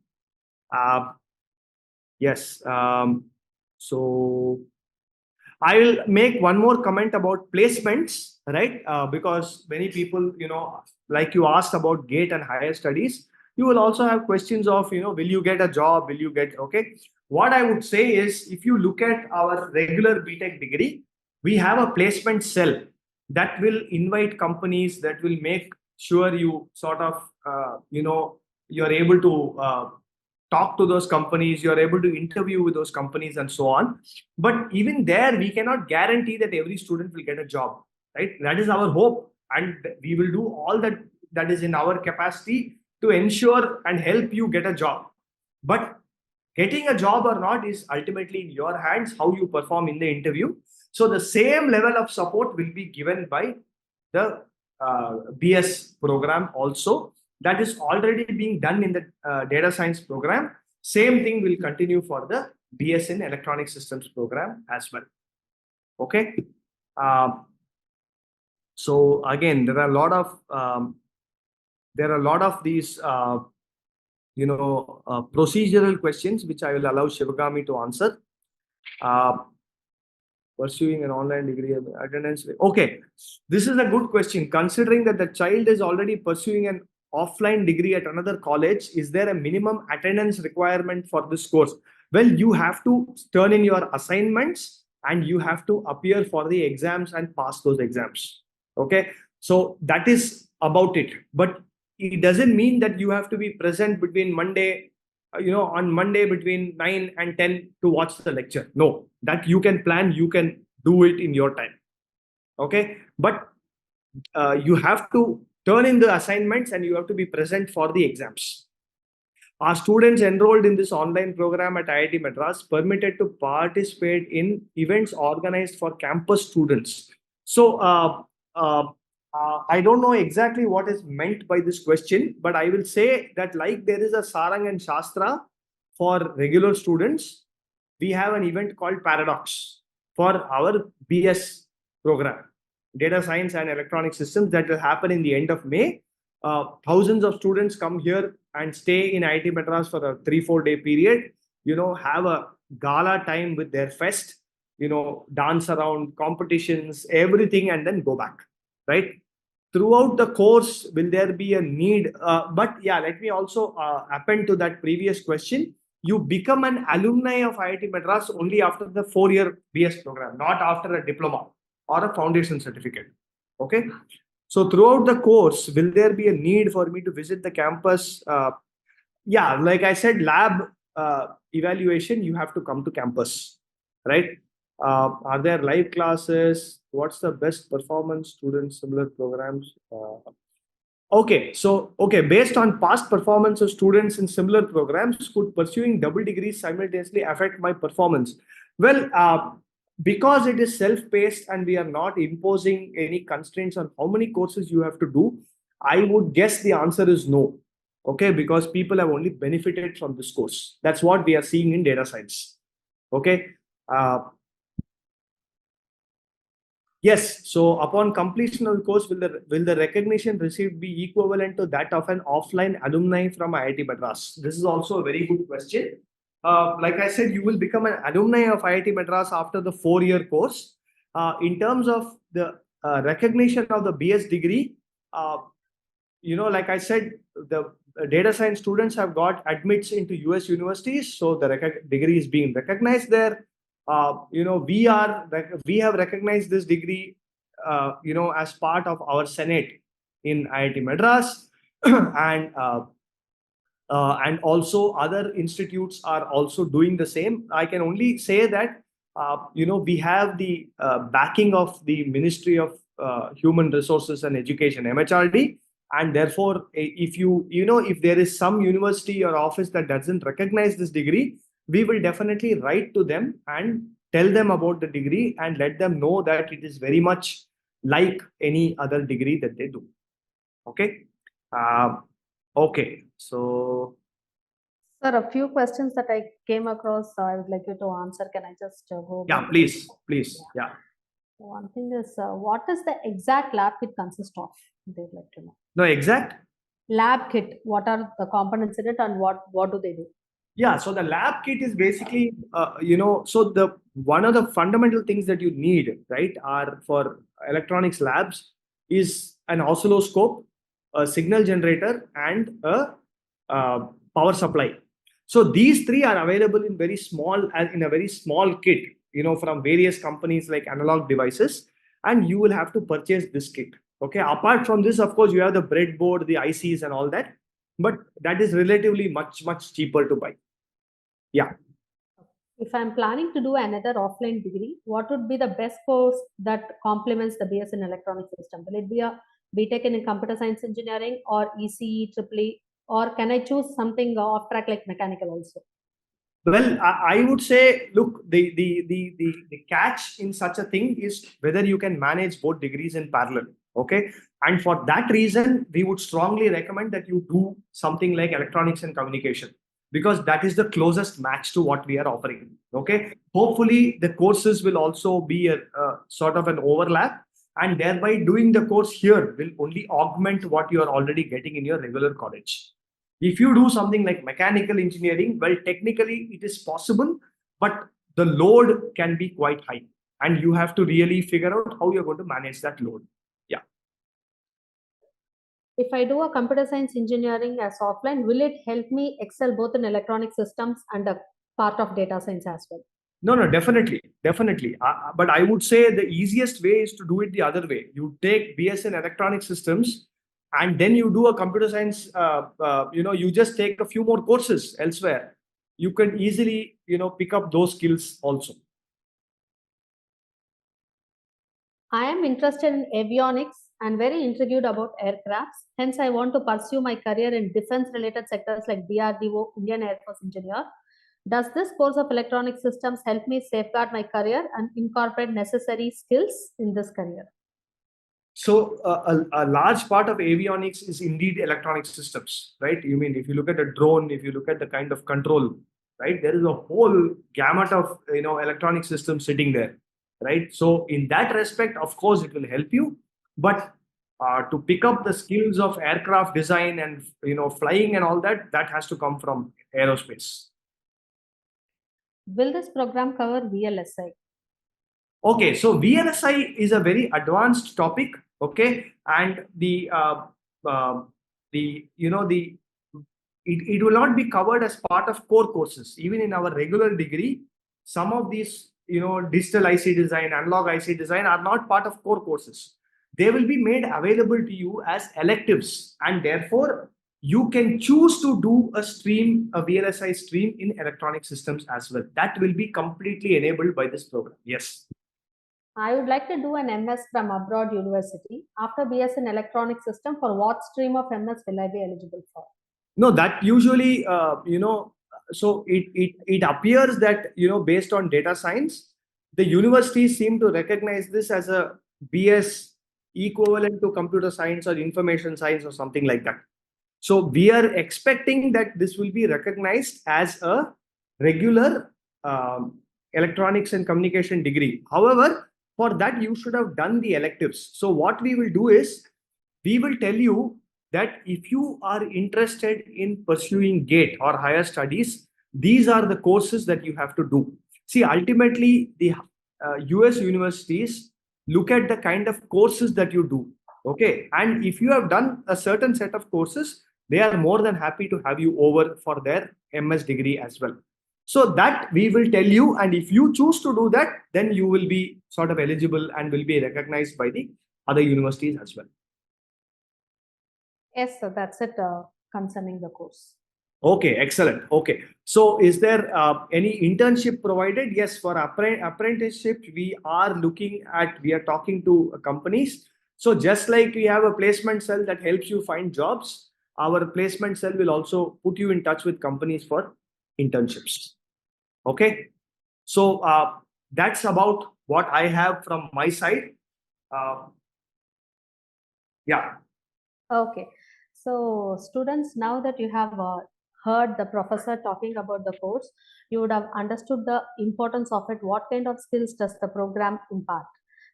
yes. So I will make one more comment about placements, right? Because many people, like you asked about GATE and higher studies, you will also have questions of, will you get a job? Will you get, okay? What I would say is, if you look at our regular BTech degree, we have a placement cell that will invite companies, that will make sure you sort of, you're able to talk to those companies, you're able to interview with those companies and so on. But even there, we cannot guarantee that every student will get a job, right? That is our hope. And we will do all that is in our capacity to ensure and help you get a job. But getting a job or not is ultimately in your hands, how you perform in the interview. So the same level of support will be given by the BS program also. That is already being done in the data science program. Same thing will continue for the BS in electronic systems program as well. Okay. So again, there are a lot of these procedural questions which I will allow Shivagami to answer. Pursuing an online degree attendance. Okay, this is a good question. Considering that the child is already pursuing an offline degree at another college, is there a minimum attendance requirement for this course? Well, you have to turn in your assignments and you have to appear for the exams and pass those exams. Okay, so that is about it. But it doesn't mean that you have to be present between Monday, on Monday between 9 and 10 to watch the lecture. No, that you can plan, you can do it in your time. Okay, but you have to turn in the assignments and you have to be present for the exams. Our students enrolled in this online program at IIT Madras permitted to participate in events organized for campus students. So I don't know exactly what is meant by this question, but I will say that like there is a Sarang and Shastra for regular students, we have an event called Paradox for our BS program, Data Science and Electronic Systems, that will happen in the end of May. Thousands of students come here and stay in IIT Madras for a 3-4 day period, have a gala time with their fest, dance around, competitions, everything, and then go back, right? Throughout the course, will there be a need? But yeah, let me also append to that previous question. You become an alumni of IIT Madras only after the 4-year BS program, not after a diploma or a foundation certificate. Okay. So throughout the course, will there be a need for me to visit the campus? Yeah, like I said, lab evaluation, you have to come to campus, right? Are there live classes? What's the best performance students, similar programs? Okay, based on past performance of students in similar programs, could pursuing double degrees simultaneously affect my performance? Well, because it is self-paced and we are not imposing any constraints on how many courses you have to do, I would guess the answer is no. Okay, because people have only benefited from this course. That's what we are seeing in data science. Okay. Yes. So upon completion of the course, will the recognition received be equivalent to that of an offline alumni from IIT Madras? This is also a very good question. Like I said, you will become an alumni of IIT Madras after the 4-year course. In terms of the recognition of the BS degree, like I said, the data science students have got admits into US universities, so the degree is being recognized there. We have recognized this degree, as part of our Senate in IIT Madras, and also other institutes are also doing the same. I can only say that we have the backing of the Ministry of Human Resources and Education, MHRD, and therefore, if there is some university or office that doesn't recognize this degree, we will definitely write to them and tell them about the degree and let them know that it is very much like any other degree that they do. Okay. Okay. So, Sir, a few questions that I came across, I would like you to answer. Can I just go? Yeah, please. Yeah. One thing is, what is the exact lab kit consist of? They'd like to know. No, exact lab kit. What are the components in it, and what do they do? Yeah, so the lab kit is basically, so the one of the fundamental things that you need, right, are for electronics labs is an oscilloscope, a signal generator, and a power supply. So these three are available in a very small kit, from various companies like Analog Devices, and you will have to purchase this kit. Okay. Apart from this, of course, you have the breadboard, the ICs, and all that, but that is relatively much cheaper to buy. Yeah. If I'm planning to do another offline degree, what would be the best course that complements the BS in electronic system? Will it be a BTech in computer science engineering or ECE, EEE, or can I choose something off track like mechanical also? Well, I would say, look, the catch in such a thing is whether you can manage both degrees in parallel. Okay. And for that reason, we would strongly recommend that you do something like electronics and communication, because that is the closest match to what we are offering. Okay. Hopefully, the courses will also be a sort of an overlap, and thereby doing the course here will only augment what you are already getting in your regular college. If you do something like mechanical engineering, well, technically it is possible, but the load can be quite high, and you have to really figure out how you're going to manage that load. Yeah. If I do a computer science engineering as offline, will it help me excel both in electronic systems and a part of data science as well? No, definitely, definitely. But I would say the easiest way is to do it the other way. You take BS in electronic systems, and then you do a computer science. You just take a few more courses elsewhere. You can easily, pick up those skills also. I am interested in avionics and very intrigued about aircrafts. Hence, I want to pursue my career in defense-related sectors like DRDO, Indian Air Force Engineer. Does this course of electronic systems help me safeguard my career and incorporate necessary skills in this career? So a large part of avionics is indeed electronic systems, right? You mean if you look at a drone, if you look at the kind of control, right? There is a whole gamut of electronic systems sitting there, right? So in that respect, of course, it will help you. But to pick up the skills of aircraft design and flying and all that, that has to come from aerospace. Will this program cover VLSI? Okay, so VLSI is a very advanced topic. Okay, and it will not be covered as part of core courses. Even in our regular degree, some of these digital IC design, analog IC design are not part of core courses. They will be made available to you as electives, and therefore you can choose to do a VLSI stream in electronic systems as well. That will be completely enabled by this program. Yes. I would like to do an MS from abroad university. After BS in electronic system, for what stream of MS will I be eligible for? No, that usually, so it appears that, based on data science, the universities seem to recognize this as a BS equivalent to computer science or information science or something like that. So we are expecting that this will be recognized as a regular electronics and communication degree. However, for that, you should have done the electives. So what we will do is, we will tell you that if you are interested in pursuing GATE or higher studies, these are the courses that you have to do. See, ultimately, the US universities look at the kind of courses that you do. Okay. And if you have done a certain set of courses, they are more than happy to have you over for their MS degree as well. So that we will tell you, and if you choose to do that, then you will be sort of eligible and will be recognized by the other universities as well. Yes, sir, that's it concerning the course. Okay, excellent. Okay, so is there any internship provided? Yes, for apprenticeship, we are talking to companies. So just like we have a placement cell that helps you find jobs, our placement cell will also put you in touch with companies for internships. Okay, so that's about what I have from my side. Yeah. Okay, so students, now that you have heard the professor talking about the course, you would have understood the importance of it. What kind of skills does the program impart?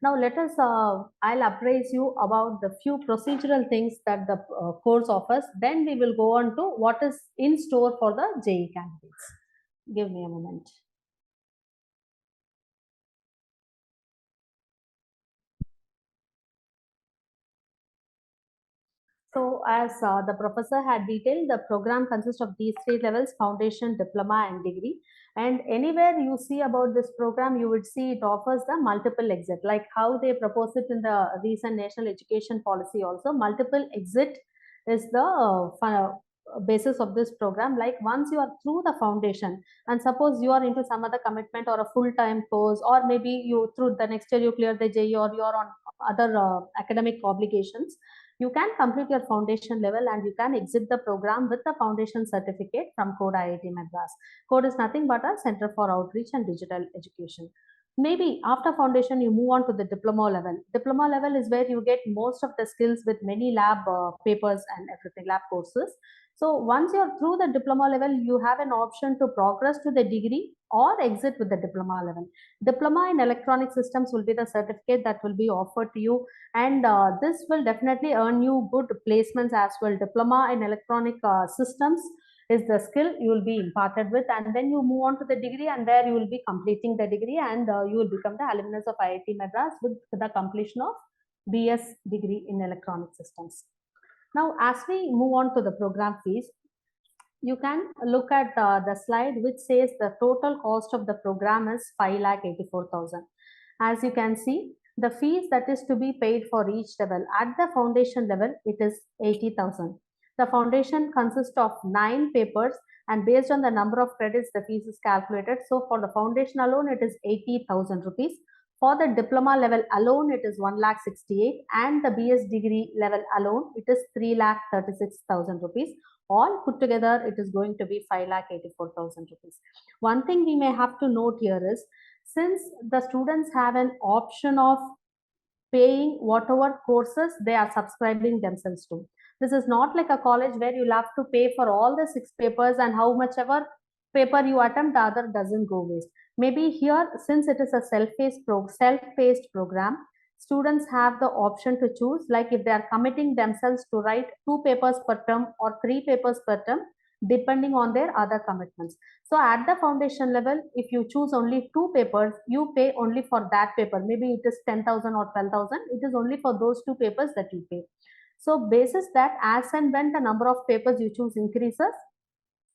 Now let us, I'll appraise you about the few procedural things that the course offers. Then we will go on to what is in store for the JEE candidates. Give me a moment. So as the professor had detailed, the program consists of these three levels: foundation, diploma, and degree. And anywhere you see about this program, you would see it offers the multiple exit, like how they propose it in the recent national education policy also. Multiple exit is the basis of this program. Like once you are through the foundation, and suppose you are into some other commitment or a full-time course, or maybe you through the next year you clear the JEE, or you are on other academic obligations, you can complete your foundation level and you can exit the program with the foundation certificate from CODE IIT Madras. CODE is nothing but a Center for Outreach and Digital Education. Maybe after foundation, you move on to the diploma level. Diploma level is where you get most of the skills with many lab papers and everything, lab courses. So once you're through the diploma level, you have an option to progress to the degree or exit with the diploma level. Diploma in electronic systems will be the certificate that will be offered to you, and this will definitely earn you good placements as well. Diploma in electronic systems is the skill you will be imparted with, and then you move on to the degree, and there you will be completing the degree, and you will become the alumnus of IIT Madras with the completion of BS degree in electronic systems. Now, as we move on to the program fees, you can look at the slide which says the total cost of the program is 5,84,000. As you can see, the fees that is to be paid for each level, at the foundation level, it is 80,000. The foundation consists of 9 papers, and based on the number of credits, the fees is calculated. So for the foundation alone, it is 80,000 rupees. For the diploma level alone, it is 1,68,000, and the BS degree level alone, it is 3,36,000 rupees. All put together, it is going to be 5,84,000 rupees. One thing we may have to note here is, since the students have an option of paying whatever courses they are subscribing themselves to. This is not like a college where you'll have to pay for all the 6 papers, and how much ever paper you attempt, the other doesn't go waste. Maybe here, since it is a self-paced program, students have the option to choose, like if they are committing themselves to write 2 papers per term or 3 papers per term, depending on their other commitments. So at the foundation level, if you choose only 2 papers, you pay only for that paper. Maybe it is 10,000 or 12,000. It is only for those 2 papers that you pay. So basis that, as and when the number of papers you choose increases,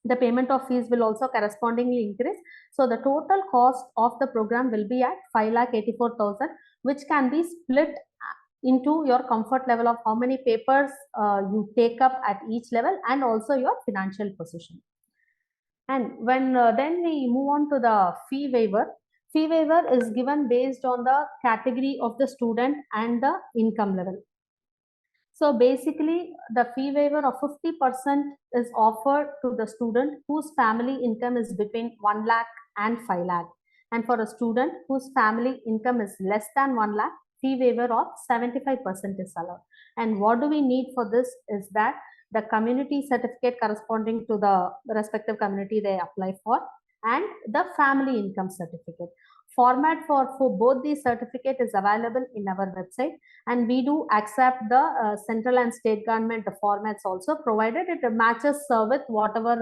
the payment of fees will also correspondingly increase. So the total cost of the program will be at 5,84,000, which can be split into your comfort level of how many papers you take up at each level, and also your financial position. And when then we move on to the fee waiver. Fee waiver is given based on the category of the student and the income level. So basically, the fee waiver of 50% is offered to the student whose family income is between 1 lakh and 5 lakh. And for a student whose family income is less than 1 lakh, fee waiver of 75% is allowed. And what do we need for this is that the community certificate corresponding to the respective community they apply for, and the family income certificate. Format for both these certificate is available in our website, and we do accept the central and state government formats also, provided it matches with whatever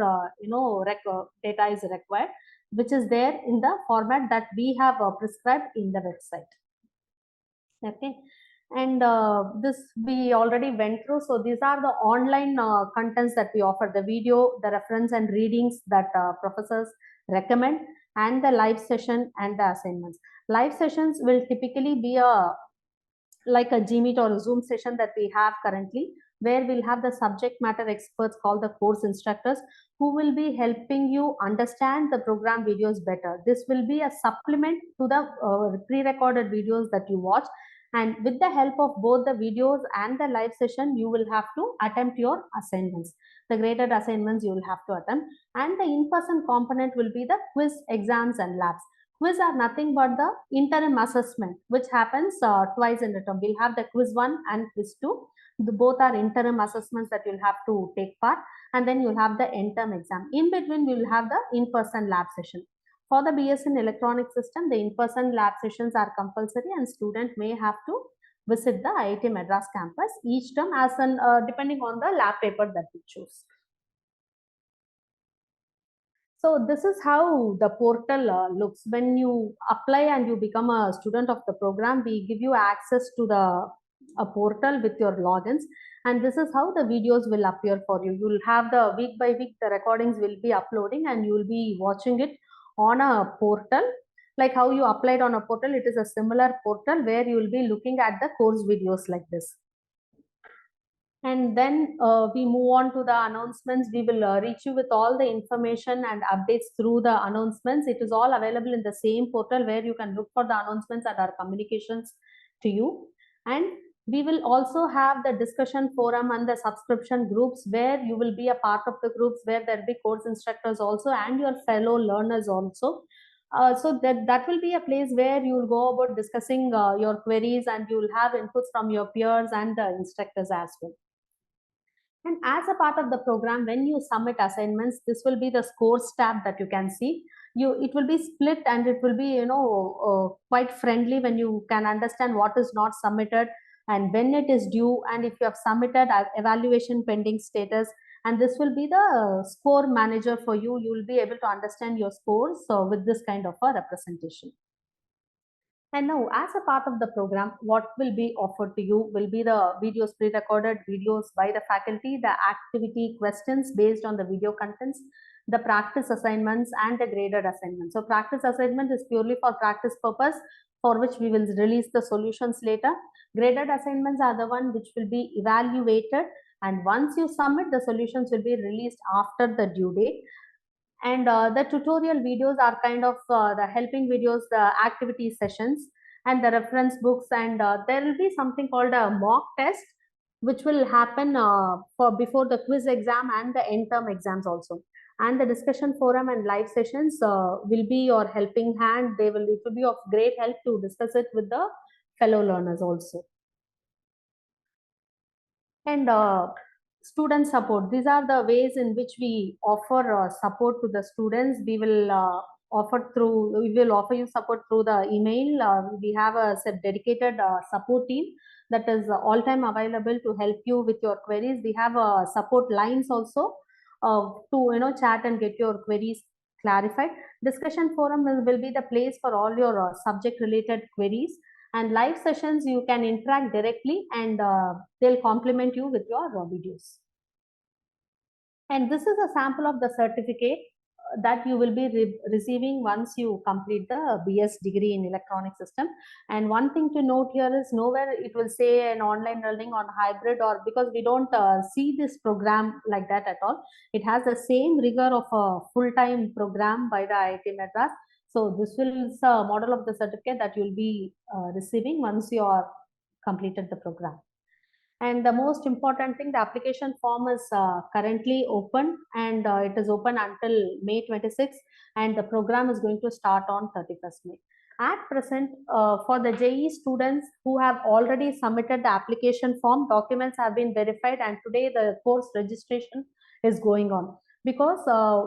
data is required, which is there in the format that we have prescribed in the website. Okay, and this we already went through. So these are the online contents that we offer: the video, the reference and readings that professors recommend, and the live session and the assignments. Live sessions will typically be like a Gmeet or a Zoom session that we have currently, where we'll have the subject matter experts called the course instructors, who will be helping you understand the program videos better. This will be a supplement to the pre-recorded videos that you watch, and with the help of both the videos and the live session, you will have to attempt your assignments. The graded assignments you will have to attempt, and the in-person component will be the quiz, exams and labs. Quiz are nothing but the interim assessment, which happens twice in the term. We'll have the quiz 1 and quiz 2. Both are interim assessments that you'll have to take part, and then you'll have the end term exam. In between, we will have the in-person lab session. For the BS in electronic system, the in-person lab sessions are compulsory, and student may have to visit the IIT Madras campus each term, as an depending on the lab paper that we choose. So this is how the portal looks. When you apply and you become a student of the program, we give you access to a portal with your logins, and this is how the videos will appear for you. You will have the week by week, the recordings will be uploading, and you will be watching it on a portal. Like how you applied on a portal, it is a similar portal where you will be looking at the course videos like this. And then we move on to the announcements. We will reach you with all the information and updates through the announcements. It is all available in the same portal where you can look for the announcements and our communications to you. And we will also have the discussion forum and the subscription groups, where you will be a part of the groups, where there will be course instructors also and your fellow learners also. So that will be a place where you will go about discussing your queries, and you will have inputs from your peers and the instructors as well. And as a part of the program, when you submit assignments, this will be the scores tab that you can see. It will be split, and it will be quite friendly when you can understand what is not submitted and when it is due, and if you have submitted evaluation pending status, And this will be the score manager for you. You will be able to understand your scores with this kind of a representation. And now, as a part of the program, what will be offered to you will be the videos, pre-recorded videos by the faculty, the activity questions based on the video contents, the practice assignments, and the graded assignments. So practice assignment is purely for practice purpose, for which we will release the solutions later. Graded assignments are the one which will be evaluated, and once you submit, the solutions will be released after the due date. And the tutorial videos are kind of the helping videos, the activity sessions, and the reference books. And there will be something called a mock test, which will happen for before the quiz exam and the end term exams also. And the discussion forum and live sessions will be your helping hand. It will be of great help to discuss it with the fellow learners also. And student support, these are the ways in which we offer support to the students. We will offer you support through the email. We have a dedicated support team that is all time available to help you with your queries. We have support lines also to chat and get your queries clarified. Discussion forum will be the place for all your subject related queries. And live sessions, you can interact directly, and they'll complement you with your videos. And this is a sample of the certificate that you will be receiving once you complete the BS degree in electronic system. And one thing to note here is nowhere it will say an online learning or hybrid, or because we don't see this program like that at all. It has the same rigor of a full-time program by the IIT Madras. So this is a model of the certificate that you'll be receiving once you are completed the program. And the most important thing, the application form is currently open, and it is open until May 26th, and the program is going to start on 31st May. At present, for the JEE students who have already submitted the application form, documents have been verified, and today the course registration is going on. Because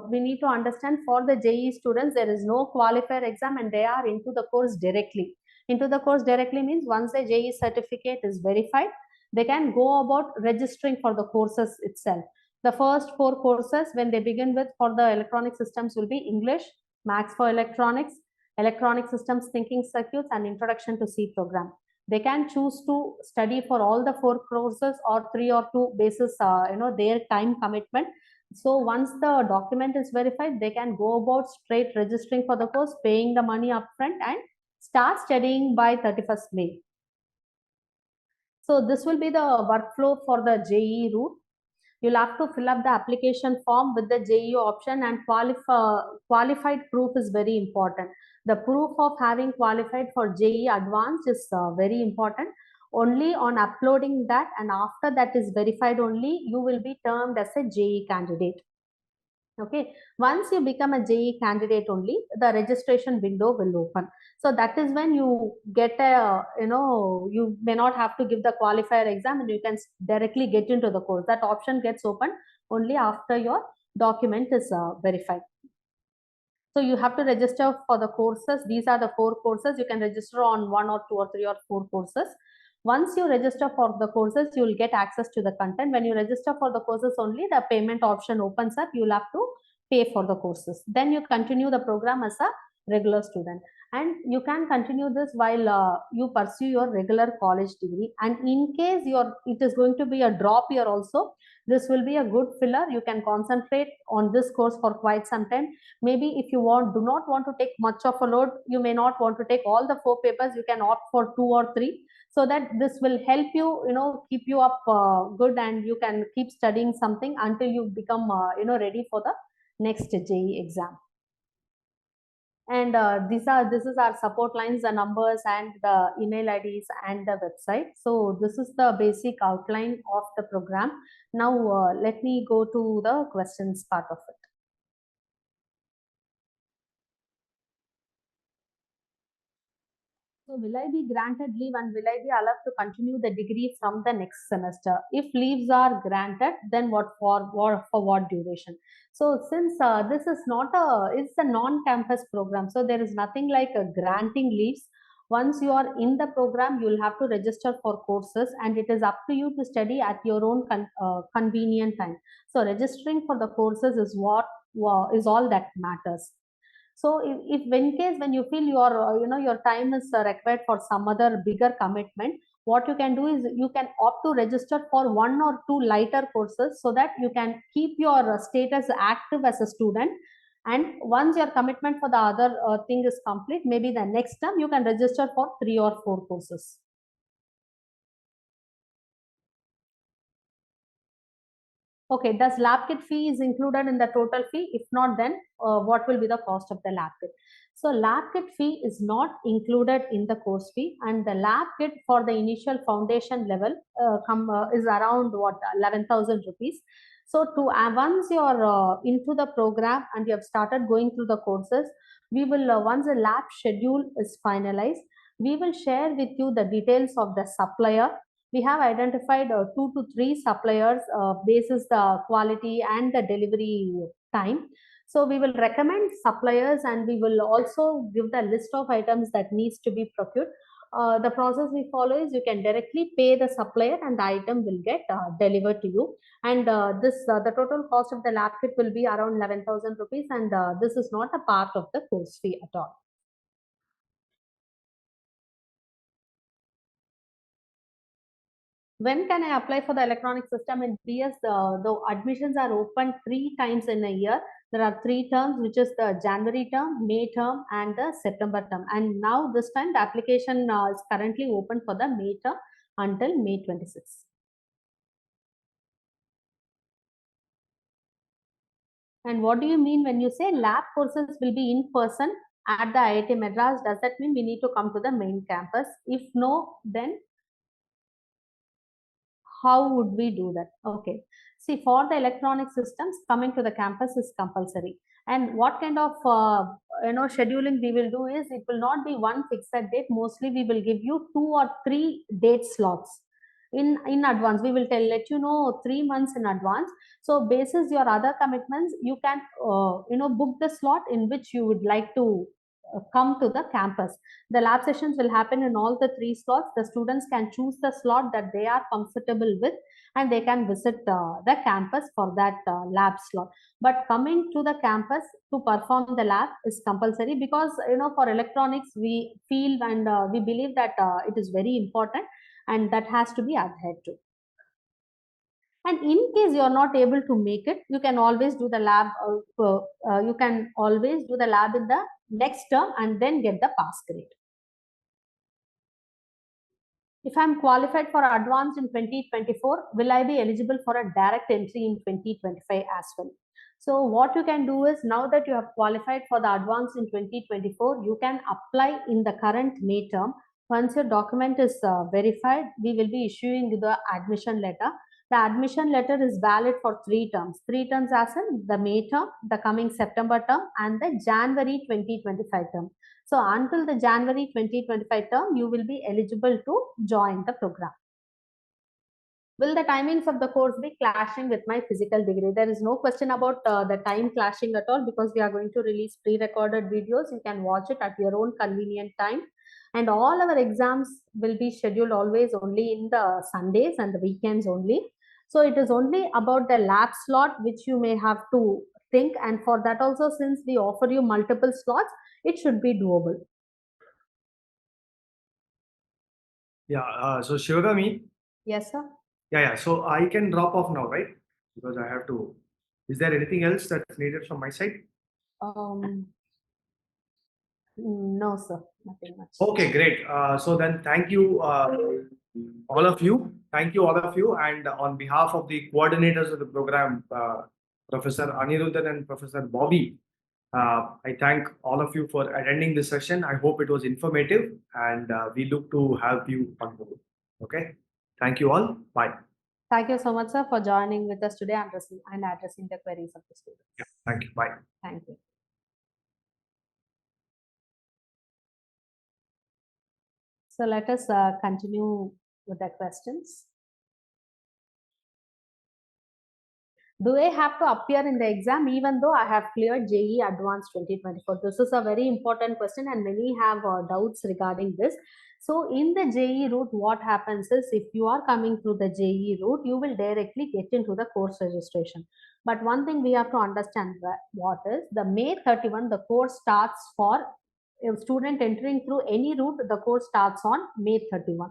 we need to understand, for the JEE students, there is no qualifier exam and they are into the course directly. Into the course directly means once the JEE certificate is verified, they can go about registering for the courses itself. The first 4 courses, when they begin with for the electronic systems, will be English, Maths for Electronics, Electronic Systems Thinking Circuits, and Introduction to C Program. They can choose to study for all the 4 courses or 3 or 2 basis, their time commitment. So once the document is verified, they can go about straight registering for the course, paying the money upfront, and start studying by 31st May. So this will be the workflow for the JEE route. You'll have to fill up the application form with the JEE option, and qualified proof is very important. The proof of having qualified for JEE Advanced is very important. Only on uploading that, and after that is verified only, you will be termed as a JEE candidate. Okay, once you become a JEE candidate only, the registration window will open. So that is when you get a, you may not have to give the qualifier exam, and you can directly get into the course. That option gets open only after your document is verified. So you have to register for the courses. These are the 4 courses. You can register on 1 or 2 or 3 or 4 courses. Once you register for the courses, you will get access to the content. When you register for the courses only, the payment option opens up. You will have to pay for the courses. Then you continue the program as a regular student. And you can continue this while you pursue your regular college degree. And in case it is going to be a drop year also, this will be a good filler. You can concentrate on this course for quite some time. Maybe if you do not want to take much of a load, you may not want to take all the 4 papers, you can opt for 2 or 3, so that this will help you, keep you up good, and you can keep studying something until you become, ready for the next JEE exam. And this is our support lines, the numbers and the email IDs and the website. So this is the basic outline of the program. Now let me go to the questions part of it. So will I be granted leave, and will I be allowed to continue the degree from the next semester? If leaves are granted, then what for what duration? So since this is not it's a non-campus program, so there is nothing like granting leaves. Once you are in the program, you will have to register for courses, and it is up to you to study at your own convenient time. So registering for the courses is what is all that matters. So if in case when you feel your your time is required for some other bigger commitment, what you can do is you can opt to register for one or two lighter courses, so that you can keep your status active as a student. And once your commitment for the other thing is complete, maybe the next term you can register for 3 or 4 courses. Okay, does lab kit fee is included in the total fee? If not, then what will be the cost of the lab kit? So lab kit fee is not included in the course fee, and the lab kit for the initial foundation level is around what, 11,000 rupees. So to once you're into the program and you have started going through the courses, we will once the lab schedule is finalized, we will share with you the details of the supplier. We have identified 2 to 3 suppliers basis the quality and the delivery time. So we will recommend suppliers, and we will also give the list of items that needs to be procured. The process we follow is you can directly pay the supplier and the item will get delivered to you. And the total cost of the lab kit will be around 11,000 rupees, and this is not a part of the course fee at all. When can I apply for the electronic system in BS? The admissions are open 3 times in a year. There are 3 terms, which is the January term, May term, and the September term. And now this time the application is currently open for the May term until May 26. And what do you mean when you say lab courses will be in person at the IIT Madras? Does that mean we need to come to the main campus? If no, then how would we do that? Okay. See, for the electronic systems, coming to the campus is compulsory. And what kind of scheduling we will do is, it will not be one fixed date. Mostly we will give you 2 or 3 date slots in advance. We will let you know 3 months in advance. So basis your other commitments, you can book the slot in which you would like to come to the campus. The lab sessions will happen in all the 3 slots. The students can choose the slot that they are comfortable with, and they can visit the campus for that lab slot. But coming to the campus to perform the lab is compulsory, because for electronics we feel and we believe that it is very important, and that has to be adhered to. And in case you are not able to make it, you can always do the lab. You can always do the lab in the next term and then get the pass grade. If I'm qualified for advanced in 2024, will I be eligible for a direct entry in 2025 as well? So what you can do is, now that you have qualified for the advanced in 2024, you can apply in the current May term. Once your document is verified, we will be issuing the admission letter. The admission letter is valid for 3 terms. 3 terms as in the May term, the coming September term, and the January 2025 term. So until the January 2025 term, you will be eligible to join the program. Will the timings of the course be clashing with my physical degree? There is no question about the time clashing at all, because we are going to release pre-recorded videos. You can watch it at your own convenient time. And all our exams will be scheduled always only in the Sundays and the weekends only. So it is only about the lab slot which you may have to think. And for that also, since we offer you multiple slots, it should be doable. Yeah, so Shivagami. Yes, sir. Yeah. So I can drop off now, right? Because I have to. Is there anything else that's needed from my side? No, sir. Nothing much. Okay, great. So then thank you, all of you. Thank you, all of you. And on behalf of the coordinators of the program, Professor Aniruddhan and Professor Bobby, I thank all of you for attending this session. I hope it was informative, and we look to have you on board. Okay. Thank you all. Bye. Thank you so much, sir, for joining with us today and addressing the queries of the students. Yeah, thank you. Bye. Thank you. So let us continue with the questions. Do I have to appear in the exam even though I have cleared JEE Advanced 2024? This is a very important question and many have doubts regarding this. So in the JEE route, what happens is if you are coming through the JEE route, you will directly get into the course registration. But one thing we have to understand what is the May 31, the course starts for a student entering through any route, the course starts on May 31.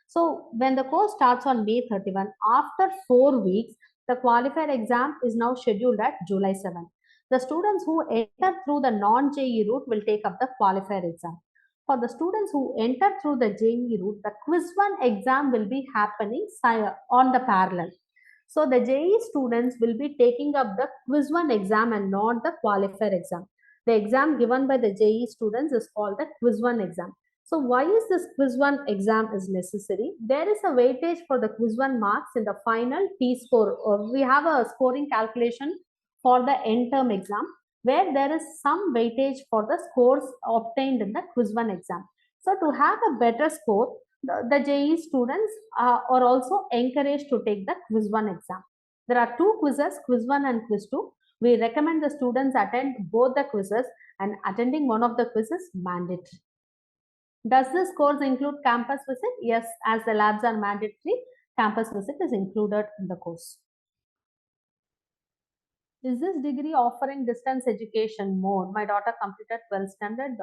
So when the course starts on May 31, after 4 weeks, the qualifier exam is now scheduled at July 7. The students who enter through the non-JEE route will take up the qualifier exam. For the students who enter through the JEE route, the quiz 1 exam will be happening on the parallel. So the JEE students will be taking up the quiz 1 exam and not the qualifier exam. The exam given by the JEE students is called the quiz 1 exam. So why is this quiz 1 exam is necessary? There is a weightage for the quiz 1 marks in the final T-score. We have a scoring calculation for the end term exam where there is some weightage for the scores obtained in the quiz 1 exam. So to have a better score, the JEE students are also encouraged to take the quiz 1 exam. There are two quizzes, quiz 1 and quiz 2. We recommend the students attend both the quizzes, and attending one of the quizzes mandatory. Does this course include campus visit? Yes, as the labs are mandatory, campus visit is included in the course. Is this degree offering distance education more? My daughter completed 12th standard,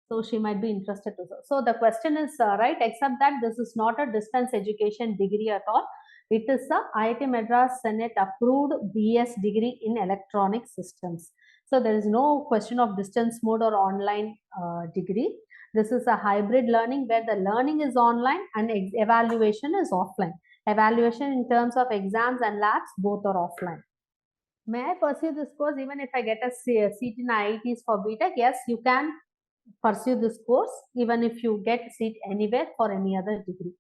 so she might be interested to. So the question is right, except that this is not a distance education degree at all. It is a IIT Madras Senate approved BS degree in electronic systems. So there is no question of distance mode or online degree. This is a hybrid learning where the learning is online and evaluation is offline. Evaluation in terms of exams and labs, both are offline. May I pursue this course even if I get a seat in IITs for BTech? Yes, you can pursue this course even if you get a seat anywhere for any other degree.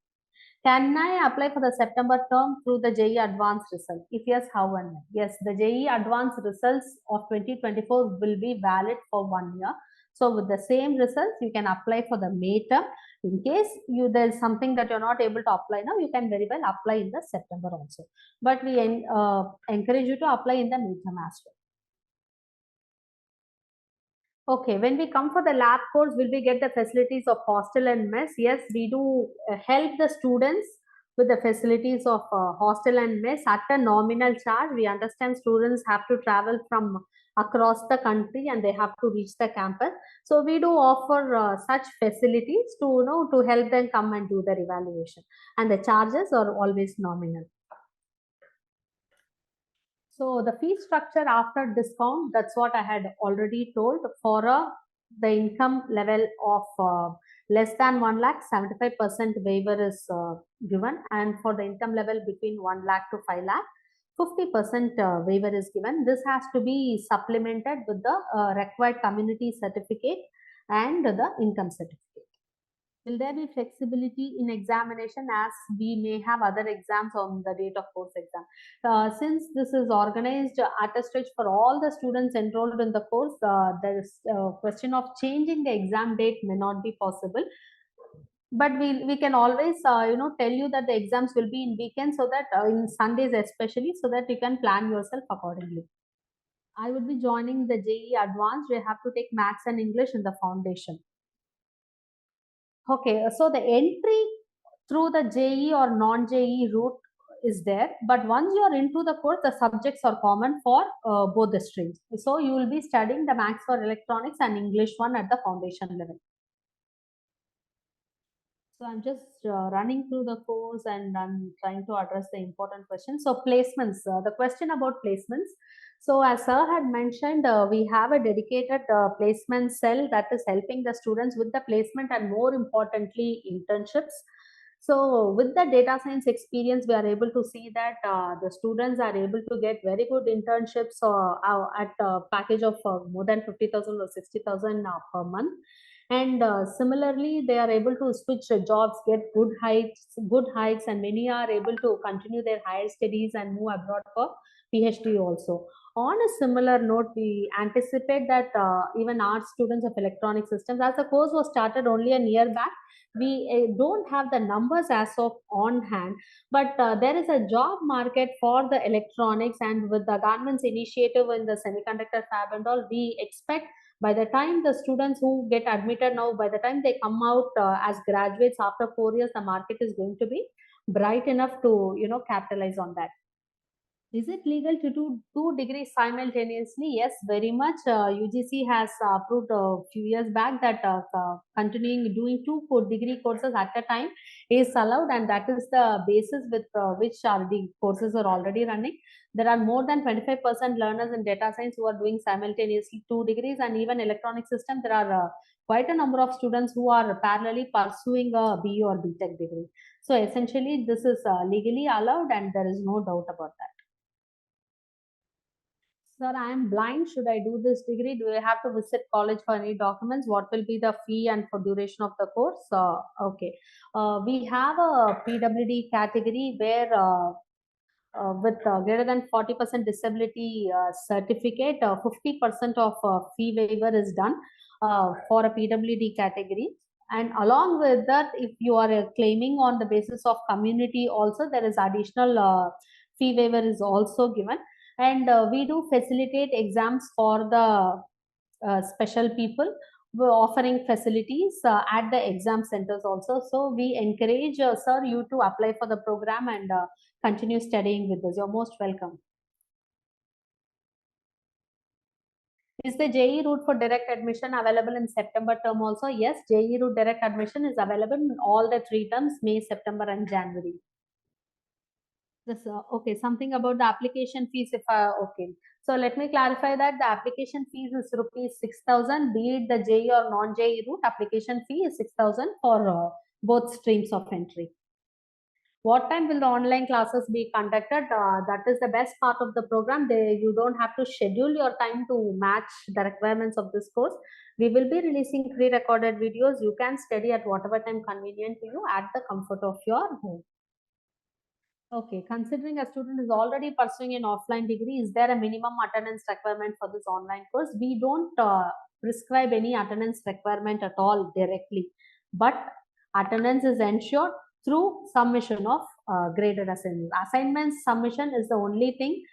Can I apply for the September term through the JEE Advanced result? If yes, how and when? Yes, the JEE Advanced results of 2024 will be valid for 1 year. So with the same results, you can apply for the May term. In case there's something that you're not able to apply now, you can very well apply in the September also. But we encourage you to apply in the May term as well. Okay, when we come for the lab course, will we get the facilities of hostel and mess? Yes, we do help the students with the facilities of hostel and mess at a nominal charge. We understand students have to travel from across the country and they have to reach the campus. So we do offer such facilities to help them come and do their evaluation. And the charges are always nominal. So the fee structure after discount, that's what I had already told. For the income level of less than 1 lakh, 75% waiver is given. And for the income level between 1 lakh to 5 lakh, 50% waiver is given. This has to be supplemented with the required community certificate and the income certificate. Will there be flexibility in examination as we may have other exams on the date of course exam? Since this is organized at a stretch for all the students enrolled in the course, there is a question of changing the exam date may not be possible. But we can always tell you that the exams will be in weekends, so that in Sundays especially, so that you can plan yourself accordingly. I would be joining the JEE Advanced. We have to take Maths and English in the foundation. Okay, so the entry through the JEE or non-JEE route is there, but once you are into the course, the subjects are common for both the streams. So you will be studying the Maths for Electronics and English one at the foundation level. So I'm just running through the course and I'm trying to address the important questions. So placements, the question about placements. So as sir had mentioned, we have a dedicated placement cell that is helping the students with the placement and more importantly, internships. So with the data science experience, we are able to see that the students are able to get very good internships at a package of more than 50,000 or 60,000 per month. And similarly, they are able to switch jobs, get good hikes, and many are able to continue their higher studies and move abroad for PhD also. On a similar note, we anticipate that even our students of electronic systems, as the course was started only a year back, we don't have the numbers as of on hand, but there is a job market for the electronics, and with the government's initiative in the semiconductor fab and all, we expect by the time the students who get admitted now, by the time they come out as graduates after 4 years, the market is going to be bright enough to capitalize on that. Is it legal to do two degrees simultaneously? Yes, very much. UGC has approved a few years back that continuing doing two degree courses at a time is allowed, and that is the basis with which the courses are already running. There are more than 25% learners in data science who are doing simultaneously 2 degrees, and even electronic system, there are quite a number of students who are parallelly pursuing a BE or BTech degree. So essentially, this is legally allowed, and there is no doubt about that. Sir, I am blind. Should I do this degree? Do I have to visit college for any documents? What will be the fee and for duration of the course? Okay. We have a PWD category where with greater than 40% disability certificate, 50% of fee waiver is done for a PWD category. And along with that, if you are claiming on the basis of community also, there is additional fee waiver is also given. And we do facilitate exams for the special people. We're offering facilities at the exam centers also. So we encourage, sir, you to apply for the program and continue studying with us. You're most welcome. Is the JEE route for direct admission available in September term also? Yes, JEE route direct admission is available in all the 3 terms, May, September, and January. This, okay, something about the application fees. Okay, so let me clarify that the application fees is rupees 6,000, be it the JEE or non-JEE route. Application fee is 6,000 for both streams of entry. What time will the online classes be conducted? That is the best part of the program. You don't have to schedule your time to match the requirements of this course. We will be releasing pre-recorded videos. You can study at whatever time convenient to you at the comfort of your home. Okay, considering a student is already pursuing an offline degree, is there a minimum attendance requirement for this online course? We don't prescribe any attendance requirement at all directly, but attendance is ensured through submission of graded assignments. Assignments submission is the only thing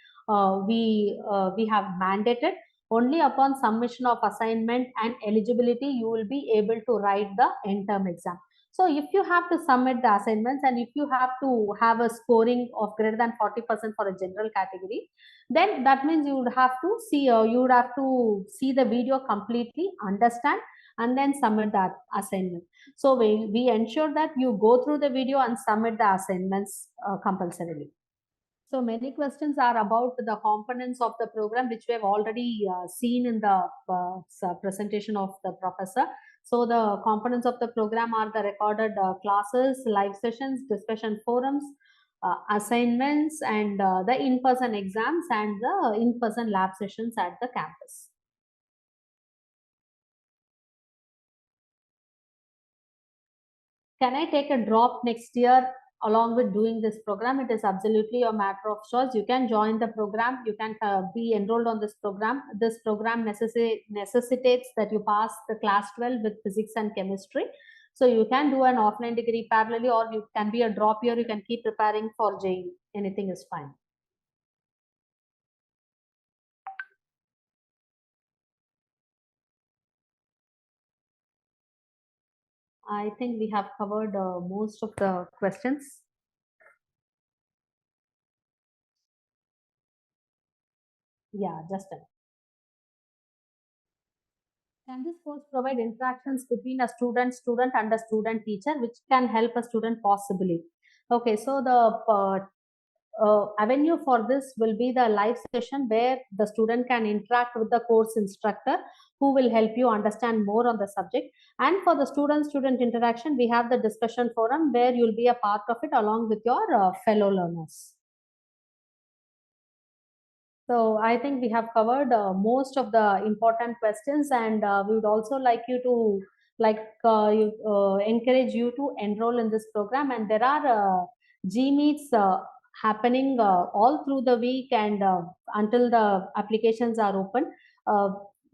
we have mandated. Only upon submission of assignment and eligibility, you will be able to write the end term exam. So if you have to submit the assignments and if you have to have a scoring of greater than 40% for a general category, then that means you would have to see the video completely, understand, and then submit that assignment. So we ensure that you go through the video and submit the assignments compulsorily. So many questions are about the components of the program, which we have already seen in the presentation of the professor. So the components of the program are the recorded classes, live sessions, discussion forums, assignments, and the in-person exams and the in-person lab sessions at the campus. Can I take a drop next year along with doing this program? It is absolutely a matter of choice. You can join the program. You can be enrolled on this program. This program necessitates that you pass the class 12 with physics and chemistry. So you can do an offline degree parallelly, or you can be a drop year. You can keep preparing for JEE. Anything is fine. I think we have covered most of the questions. Yeah, Justin. Can this course provide interactions between a student and a student teacher, which can help a student possibly? Okay, so the avenue for this will be the live session where the student can interact with the course instructor who will help you understand more on the subject. And for the student interaction, we have the discussion forum where you'll be a part of it along with your fellow learners. So I think we have covered most of the important questions, and we would also like you to encourage you to enroll in this program. And there are GMeets happening all through the week and until the applications are open.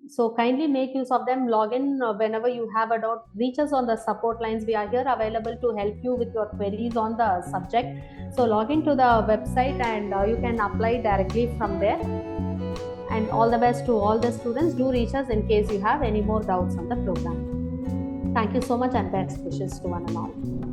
So kindly make use of them. Log in whenever you have a doubt. Reach us on the support lines. We are here available to help you with your queries on the subject. So log into the website and you can apply directly from there. And all the best to all the students. Do reach us in case you have any more doubts on the program. Thank you so much and best wishes to one and all.